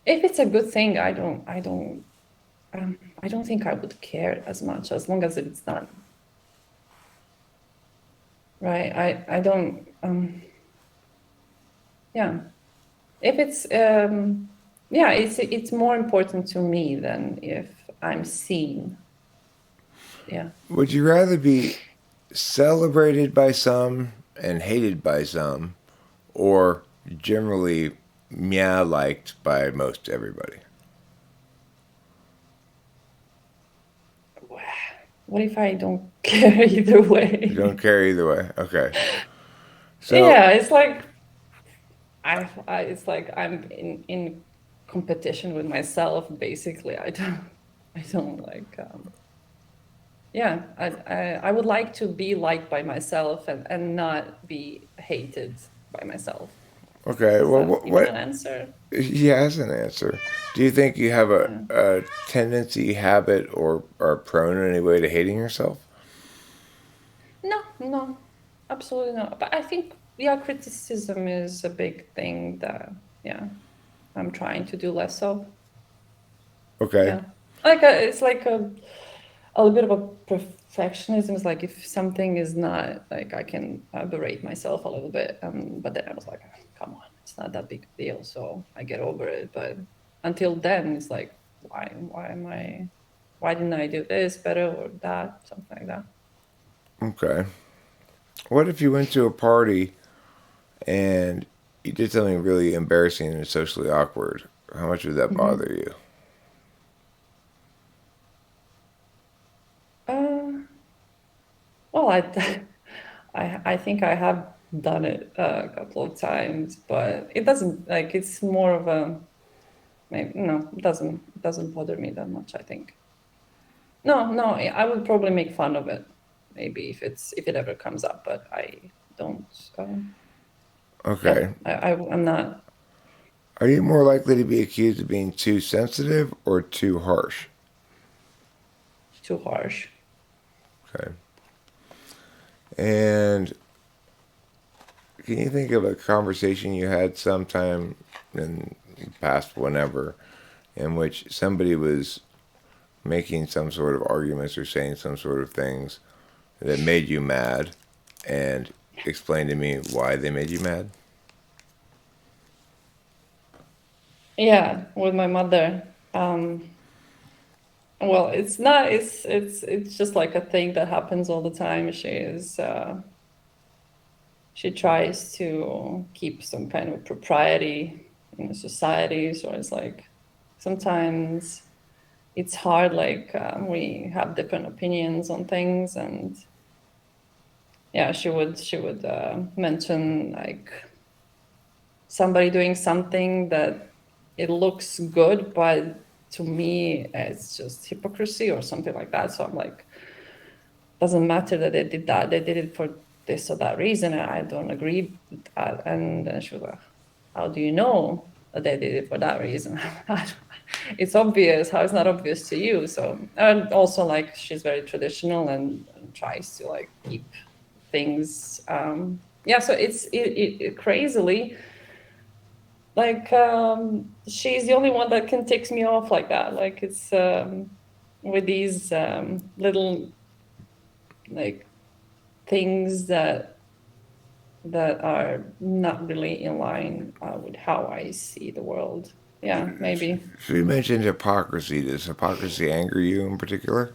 If it's a good thing, I don't think I would care as much as long as it's done, right? I don't, yeah. If it's, yeah, it's more important to me than if I'm seen. Yeah. Would you rather be celebrated by some and hated by some, or generally meow liked by most everybody? What if I don't care either You don't way? care either way. Okay. So, Yeah, it's like it's like I'm in competition with myself. Basically, I don't like. Yeah, I would like to be liked by myself and not be hated by myself. okay. Is Well, that even an what answer? he has an answer. Do you think you have Yeah. a tendency, habit, or are prone in any way to hating yourself? No, no, absolutely not. But I think yeah, criticism is a big thing that yeah I'm trying to do less of. Okay. Yeah, it's like a a little bit of a perfectionism. Is like if something is not like I can berate myself a little bit, but then I was like, come on, it's not that big a deal, so I get over it. But until then, it's like, why didn't I do this better or that, something like that. Okay. What if you went to a party and you did something really embarrassing and socially awkward? How much would that Mm-hmm. bother you? Uh, well, I think I have done it a couple of times, but it doesn't like it's more of a maybe no, it doesn't bother me that much, I think. No, I would probably make fun of it, maybe if it ever comes up, but I don't. Yeah, Okay. I'm not Are you more likely to be accused of being too sensitive or too harsh? too harsh. Okay. And can you think of a conversation you had sometime in the past, whenever, in which somebody was making some sort of arguments or saying some sort of things that made you mad, and explain to me why they made you mad? Yeah, with my mother. Well, it's not. It's just like a thing that happens all the time. She tries to keep some kind of propriety in the society. So it's like sometimes it's hard. Like we have different opinions on things, and yeah, she would mention like somebody doing something that it looks good, but to me it's just hypocrisy or something like that. So I'm like, doesn't matter that they did that. They did it for this or that reason, and I don't agree with that. And then she was like, how do you know that they did it for that reason? It's obvious. How it's not obvious to you? So, and also like she's very traditional and tries to like keep things. Yeah, so it crazily like she's the only one that can tick me off like that. Like it's with these little like things that are not really in line with how I see the world. Yeah, maybe. So you mentioned hypocrisy. Does hypocrisy anger you in particular?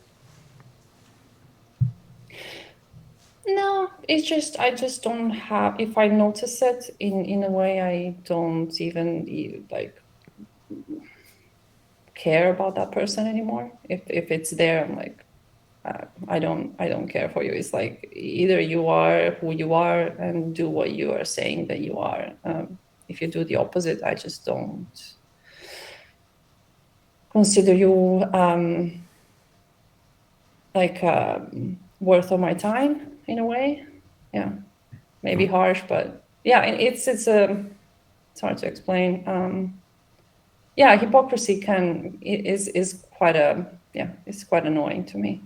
No, it's just I just don't have. If I notice it in a way, I don't even like care about that person anymore. If it's there, I'm like, I don't care for you. It's like either you are who you are and do what you are saying that you are. If you do the opposite, I just don't consider you like worth of my time in a way. Yeah, maybe harsh, but yeah, it's hard to explain. Yeah, hypocrisy is quite a yeah, it's quite annoying to me.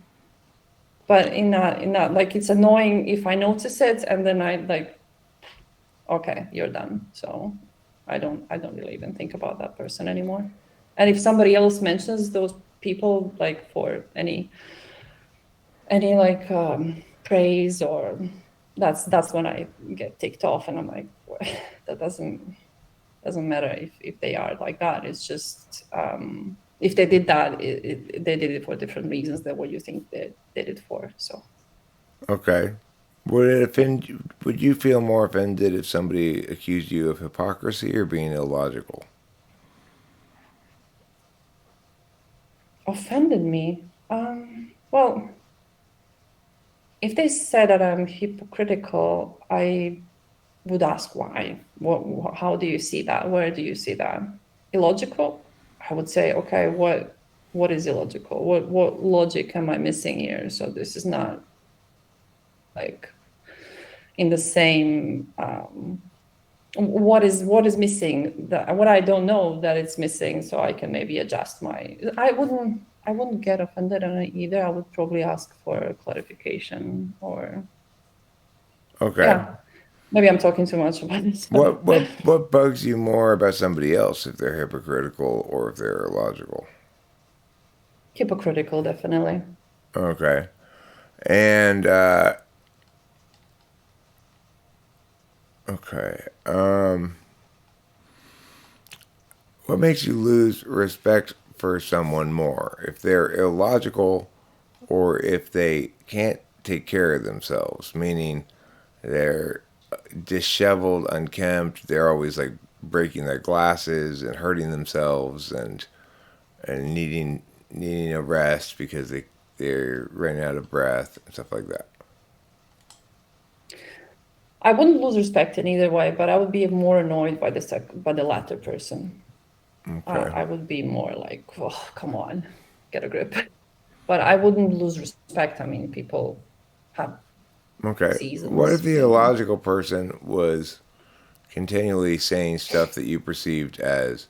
But in that like it's annoying if I notice it and then I like okay, you're done. So I don't really even think about that person anymore. And if somebody else mentions those people like for any like praise or that's when I get ticked off and I'm like that doesn't matter if they are like that. It's just if they did that, they did it for different reasons than what you think they did it for. So Okay. Would it offend you? Would you feel more offended if somebody accused you of hypocrisy or being illogical? offended me. Well, if they said that I'm hypocritical, I would ask why. How do you see that? Where do you see that? Illogical? I would say, okay, what is illogical? What logic am I missing here? So this is not like in the same what is missing that what I don't know that it's missing so I can maybe adjust my I wouldn't get offended on it either. I would probably ask for clarification or Okay. yeah, maybe I'm talking too much about this. What bugs you more about somebody else, if they're hypocritical or if they're illogical? Hypocritical, definitely. Okay. And okay. What makes you lose respect for someone more? If they're illogical or if they can't take care of themselves, meaning they're disheveled, unkempt, they're always like breaking their glasses and hurting themselves and needing a rest because they're running out of breath and stuff like that. I wouldn't lose respect in either way, but I would be more annoyed by the latter person. Okay. I would be more like, oh, come on, get a grip. But I wouldn't lose respect. I mean, people have Okay. What if seasons, the you know. illogical person was continually saying stuff that you perceived as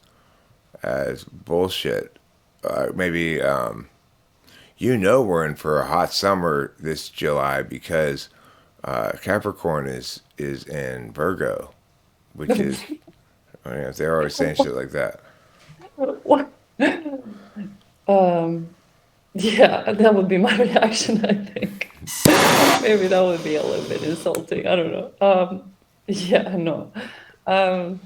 bullshit? Maybe we're in for a hot summer this July because Capricorn is in Virgo, which is if they're always saying shit like that. um, yeah, that would be my reaction, I think. Maybe that would be a little bit insulting. I don't know. Yeah, no. Um,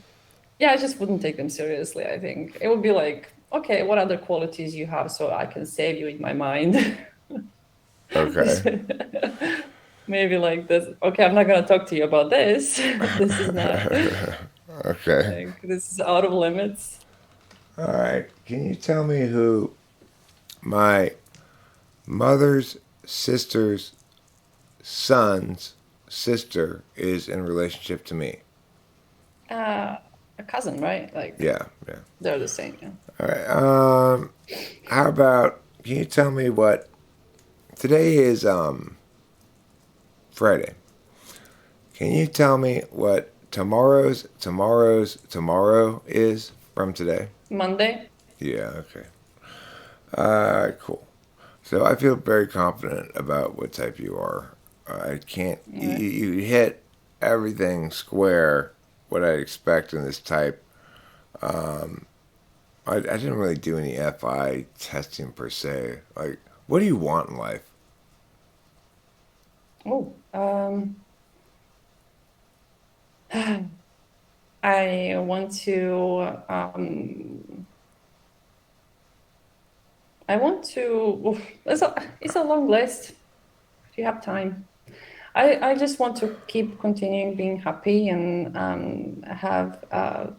yeah, I just wouldn't take them seriously, I think. It would be like, okay, what other qualities you have so I can save you in my mind? Okay. Maybe like this. Okay, I'm not gonna talk to you about this. This is not Okay. like this is out of limits. All right. Can you tell me who my mother's sister's son's sister is in relationship to me? A cousin, right? Like Yeah, yeah. they're the same. Yeah. All right. How about can you tell me what today is? Friday. Can you tell me what tomorrow is from today? Monday. Yeah. Okay. Cool. So I feel very confident about what type you are. I can't. You, Yeah. you hit everything square. What I expect in this type. I didn't really do any FI testing per se. Like, what do you want in life? Oh, I want to. I want to. Oof, it's a long list. If you have time, I just want to keep continuing being happy and have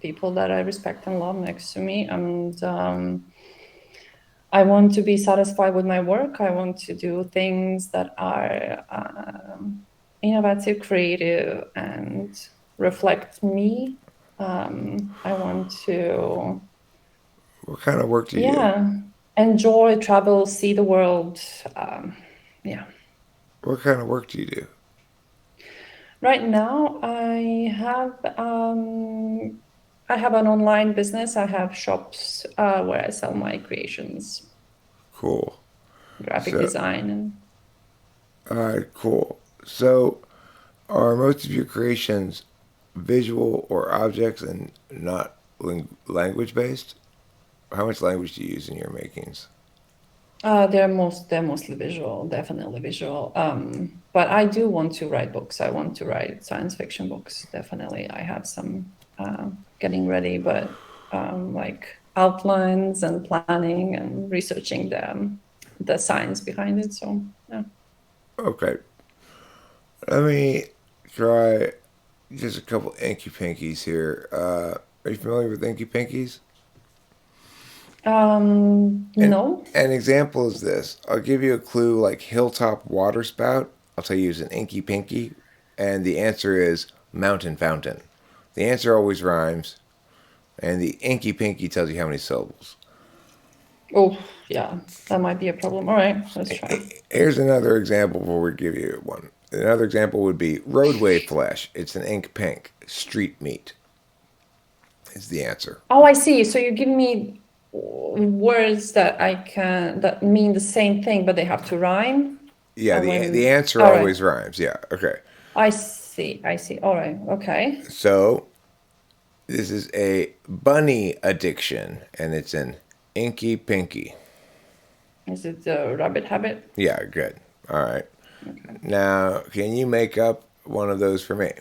people that I respect and love next to me, and I want to be satisfied with my work. I want to do things that are innovative, creative, and reflect me. I want to, What kind of work do you do? yeah, enjoy, travel, see the world. Um, yeah. What kind of work do you do? Right now, I have an online business. I have shops where I sell my creations, Cool. graphic So, design, and all right, cool. So, are most of your creations visual or objects and not language based? How much language do you use in your makings? they're mostly visual, definitely visual. But I do want to write books. I want to write science fiction books. Definitely, I have some getting ready, but like outlines and planning and researching the science behind it. So yeah. Okay, let me try just a couple inky pinkies here. Are you familiar with inky pinkies? And No. an example is this. I'll give you a clue like hilltop water spout. I'll tell you it's an inky pinky. And the answer is mountain fountain. The answer always rhymes. And the inky pinky tells you how many syllables. Oh, yeah, that might be a problem. All right, let's try. Here's another example before we give you one. Another example would be roadway flesh. It's an ink pink. Street meat is the answer. Oh, I see. So you give me words that mean the same thing, but they have to rhyme. Yeah, the When answer all right, always rhymes. Yeah, okay. I see. I see. All right. Okay. So this is a bunny addiction, and it's an inky pinky. Is it the rabbit habit? Yeah, good. All right. Okay. Now, can you make up one of those for me?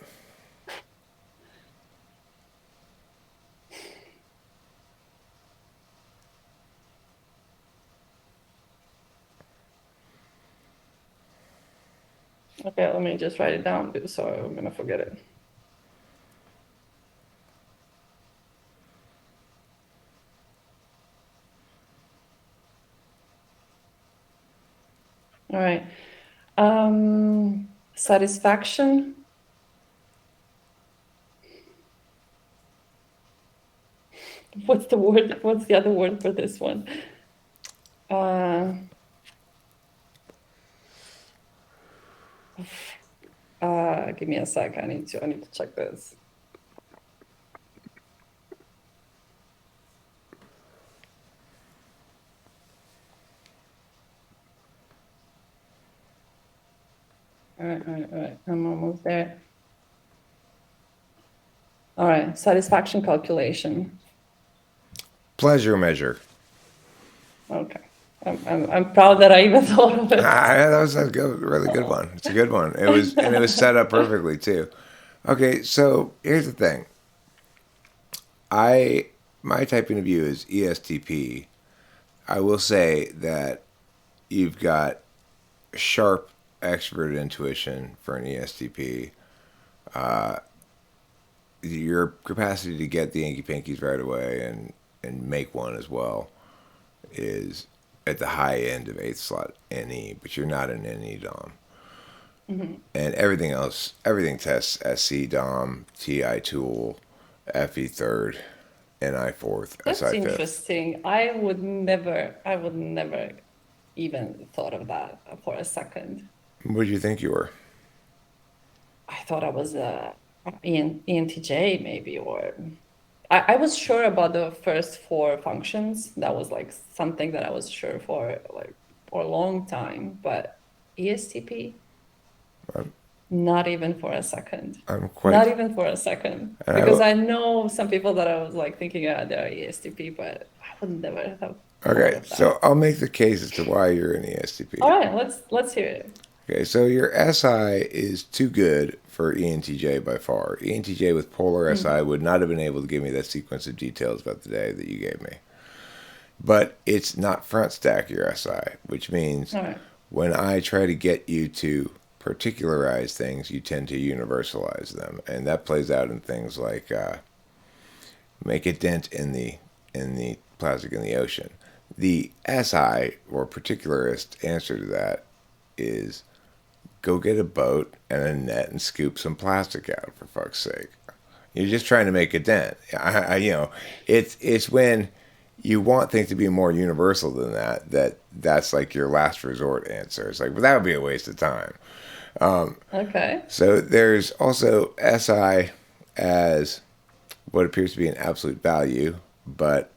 Okay, let me just write it down so I'm gonna forget it. All right. Satisfaction. What's the word? What's the other word for this one? Give me a sec. I need to check this. All right. I'm almost there. All right. Satisfaction calculation. Pleasure measure. Okay. I'm proud that I even thought of it. That was a good, really good one. It's a good one. It was set up perfectly too. Okay, so here's the thing. My typing of you is ESTP. I will say that you've got sharp extrovert intuition for an ESTP. Your capacity to get the inky pinkies right away and make one as well is at the high end of eighth slot NE, but you're not an NE Dom. And everything else, everything tests SC Dom, TI tool, FE third, NI fourth, That's SI fifth. interesting. I would never even thought of that for a second. What do you think you were? I thought I was a ENTJ maybe, or I was sure about the first four functions. That was like something that I was sure for like for a long time, but ESTP, I'm, not even for a second. I'm Not quite. even for a second. And Because I know some people that I was like thinking, yeah, they're ESTP, but I would never have thought Okay, of so that. I'll make the case as to why you're an ESTP. All right, let's hear it. Okay, so your SI is too good for ENTJ by far. ENTJ with polar SI would not have been able to give me that sequence of details about the day that you gave me. But it's not front stack your SI, which means All right. when I try to get you to particularize things, you tend to universalize them, and that plays out in things like make a dent in the plastic in the ocean. The SI or particularist answer to that is go get a boat and a net and scoop some plastic out, for fuck's sake. You're just trying to make a dent. It's when you want things to be more universal than that's like your last resort answer. It's like, but that would be a waste of time. Okay. So there's also SI as what appears to be an absolute value, but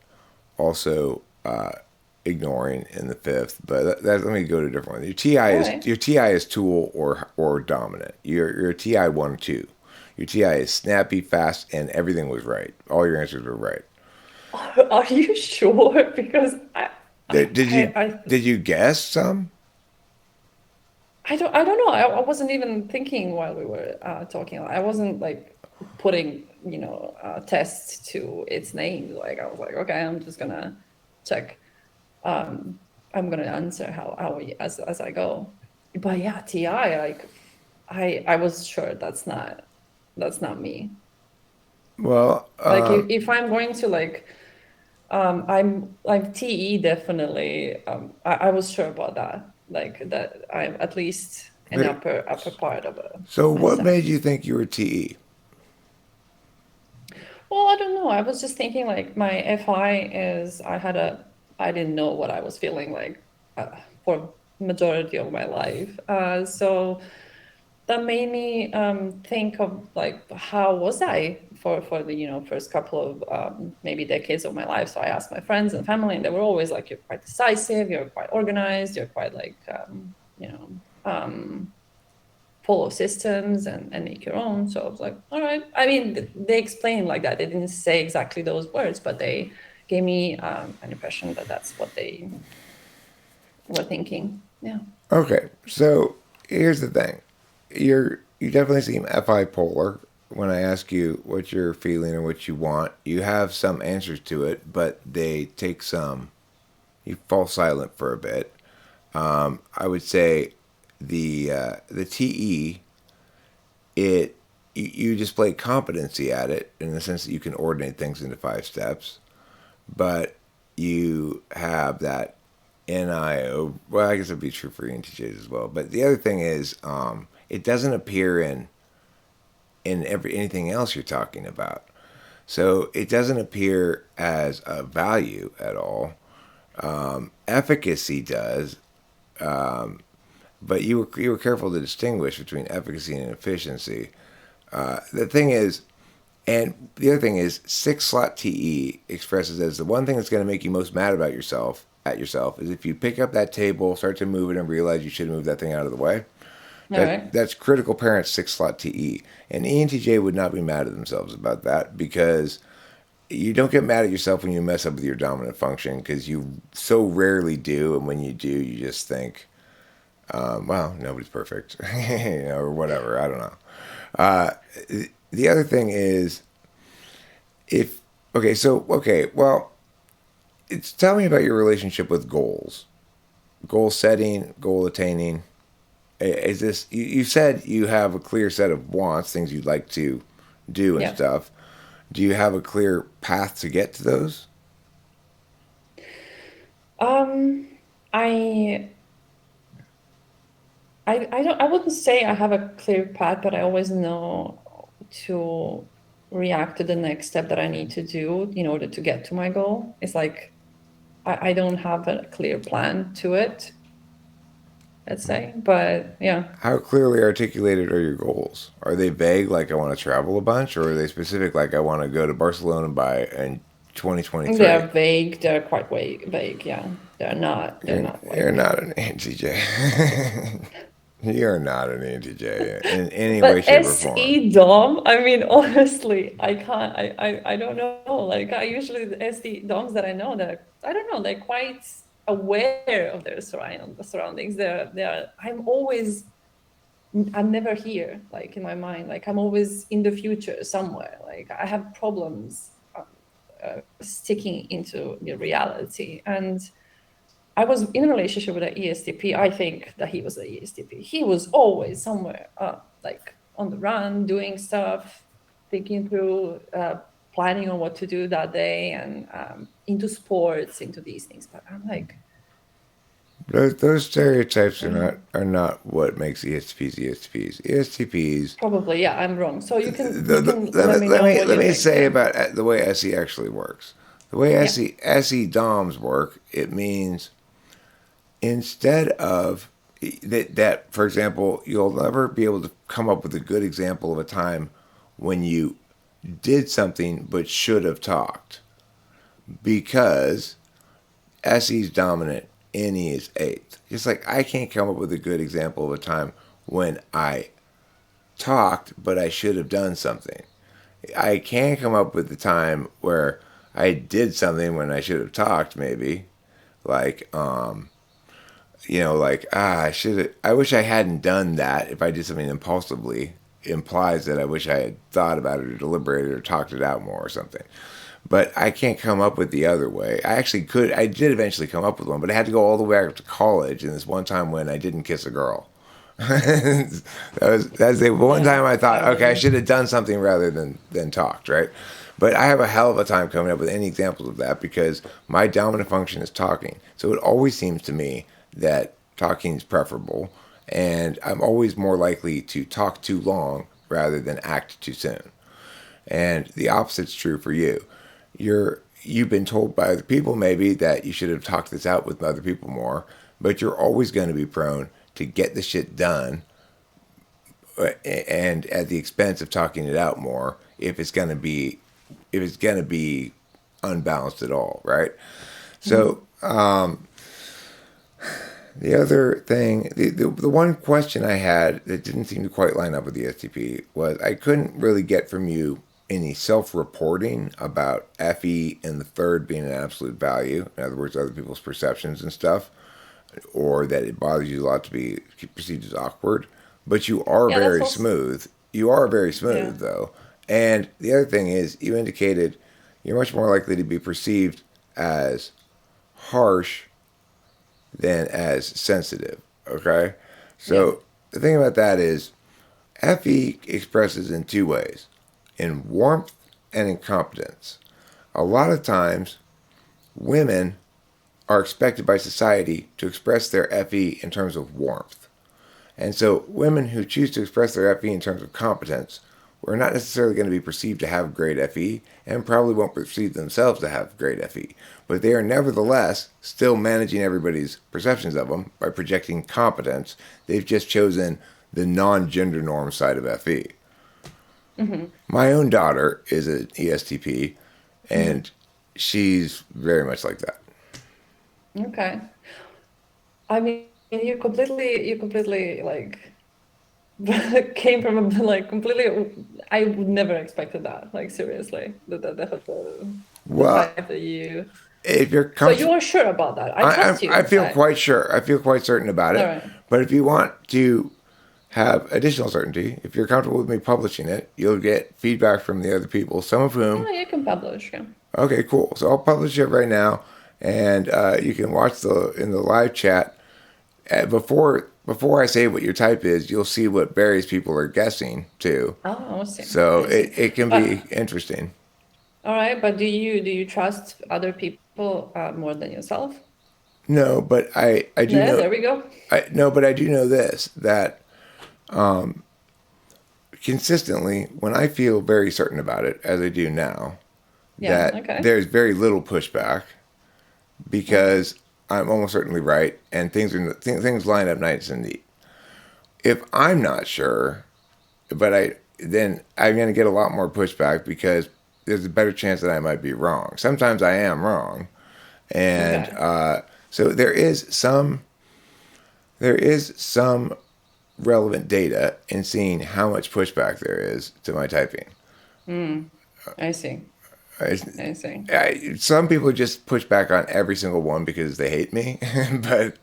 also ignoring in the fifth. But let me go to a different one. All right. Your TI is tool or dominant. Your TI 1 2. Your TI is snappy, fast, and everything was right. All your answers were right. Are you sure? Because I Did you guess some? I don't know. I wasn't even thinking while we were talking. I wasn't like putting, tests to its name. Like I was like, okay, I'm just gonna check. I'm gonna answer as I go. But yeah, TI, like I was sure that's not me. Well, Like if I'm going to like I'm like TE definitely I was sure about that. Like that I'm at least an but, upper part of so a what made set. you think you were TE? Well, I don't know. I was just thinking like my FI is I didn't know what I was feeling like for majority of my life. So that made me think of like how was I for the first couple of maybe decades of my life. So I asked my friends and family, and they were always like, "You're quite decisive. You're quite organized. You're quite like follow systems and make your own." So I was like, all right. I mean, they explained like that. They didn't say exactly those words, but they gave me an impression that that's what they were thinking. Yeah. Okay, so here's the thing. You definitely seem FI polar. When I ask you what you're feeling or what you want, you have some answers to it, but they take some. You fall silent for a bit. I would say the TE, it you display competency at it in the sense that you can ordinate things into 5 steps, but you have that NIO. Well, I guess it'd be true for ENTJs as well. But the other thing is, it doesn't appear in anything else you're talking about. So it doesn't appear as a value at all. Efficacy does, but you were careful to distinguish between efficacy and efficiency. The thing is, and the other thing is, 6 slot TE expresses as the one thing that's going to make you most mad about yourself is if you pick up that table, start to move it, and realize you should move that thing out of the way. All right. That's critical parent 6 slot TE, and ENTJ would not be mad at themselves about that because you don't get mad at yourself when you mess up with your dominant function because you so rarely do, and when you do, you just think, well, nobody's perfect, or whatever. I don't know. Uh, the other thing is, if well, tell me about your relationship with goals, goal setting, goal attaining. Is this you said you have a clear set of wants, things you'd like to do and Yeah. stuff. Do you have a clear path to get to those? Um, I I wouldn't say I have a clear path, but I always know to react to the next step that I need to do in order to get to my goal. It's like I don't have a clear plan to it, let's say. But yeah, How clearly articulated are your goals? Are they vague, like I want to travel a bunch, or are they specific, like I want to go to Barcelona by in 2023? they're vague. They're quite vague. Yeah, They're You're, not you're like. not an ENTJ. You're not an ENTJ in any way, But shape, or form. SE DOM, I mean, honestly, I can't, I don't know. Like, I usually, the SE DOMs that I know, that I don't know, they're quite aware of their surroundings. I'm never here, like in my mind. Like, I'm always in the future somewhere. Like, I have problems sticking into the reality. And I was in a relationship with an ESTP. I think that he was an ESTP. He was always somewhere, like on the run, doing stuff, thinking through, planning on what to do that day, and into sports, into these things. But I'm like, Those stereotypes are mm, not what makes ESTPs ESTPs. ESTPs. probably, yeah, I'm wrong. So you The, can let me let know me what let you me think. say Yeah, about the way SE actually works. The way yeah, SE DOMs work, it means instead of that, for example, you'll never be able to come up with a good example of a time when you did something but should have talked because SE's dominant, NE is eighth. Just like I can't come up with a good example of a time when I talked but I should have done something. I can come up with the time where I did something when I should have talked, maybe. Like, I should. I wish I hadn't done that. If I did something impulsively, implies that I wish I had thought about it or deliberated or talked it out more or something. But I can't come up with the other way. I actually could. I did eventually come up with one, but I had to go all the way back to college. And this one time when I didn't kiss a girl, that's the one yeah. time I I thought, okay, I remember. should have done something rather than talked, right? But I have a hell of a time coming up with any examples of that because my dominant function is talking. So it always seems to me that talking is preferable, and I'm always more likely to talk too long rather than act too soon. And the opposite's true for you. You've been told by other people maybe that you should have talked this out with other people more, but you're always going to be prone to get the shit done and at the expense of talking it out more if it's going to be unbalanced at all, right? Mhm. So the other thing, the one question I had that didn't seem to quite line up with the STP was I couldn't really get from you any self-reporting about FE and the third being an absolute value. In other words, other people's perceptions and stuff. or that it bothers you a lot to be perceived as awkward, but you are Yeah, that's very also smooth. You are very yeah. smooth, though. And the other thing is, you indicated you're much more likely to be perceived as harsh than as sensitive. Okay? Yeah. So the thing about that is, FE expresses in two ways, in warmth and in competence. A lot of times, women are expected by society to express their FE in terms of warmth. And so women who choose to express their FE in terms of competence are not necessarily going to be perceived to have great FE and probably won't perceive themselves to have great FE. But they are nevertheless still managing everybody's perceptions of them by projecting competence. They've just chosen the non-gender norm side of FE. Mm-hmm. My own daughter is an ESTP, Mm-hmm. and she's very much like that. Okay. I mean, you completely like came from a like completely. I would never expected that. Like seriously, the Well, type that you. if you're So you comfortable, are sure about that? I trust I you. feel quite sure. I feel quite certain about All it. right. But if you want to have additional certainty, if you're comfortable with me publishing it, you'll get feedback from the other people, some of whom, Yeah, you can publish. Yeah. okay, cool. So I'll publish it right now, and you can watch in the live chat. Before I say what your type is, you'll see what various people are guessing too. Oh, I see. So I see. it can be But interesting. all right. But do you trust other people more than yourself? No, but I do Yeah. know. There we go. But I do know this, that consistently, when I feel very certain about it, as I do now, Yeah. that Okay. there's very little pushback Okay. because I'm almost certainly right, and things line up nice and neat. If I'm not sure, but then I'm going to get a lot more pushback because there's a better chance that I might be wrong. Sometimes I am wrong, and Okay. so there is some relevant data in seeing how much pushback there is to my typing. I see. I, I see. some people just push back on every single one because they hate me, but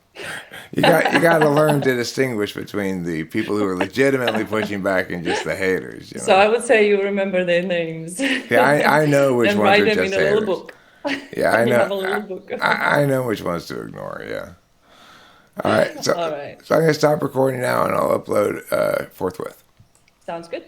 you got to learn to distinguish between the people who are legitimately pushing back and just the haters. You So know, I would say you remember their names yeah, I know which and ones write are them in just a little haters. book. Yeah, I And you know. have a little book. I know which ones to ignore. Yeah. All right. All right. So I'm gonna stop recording now, and I'll upload forthwith. Sounds good.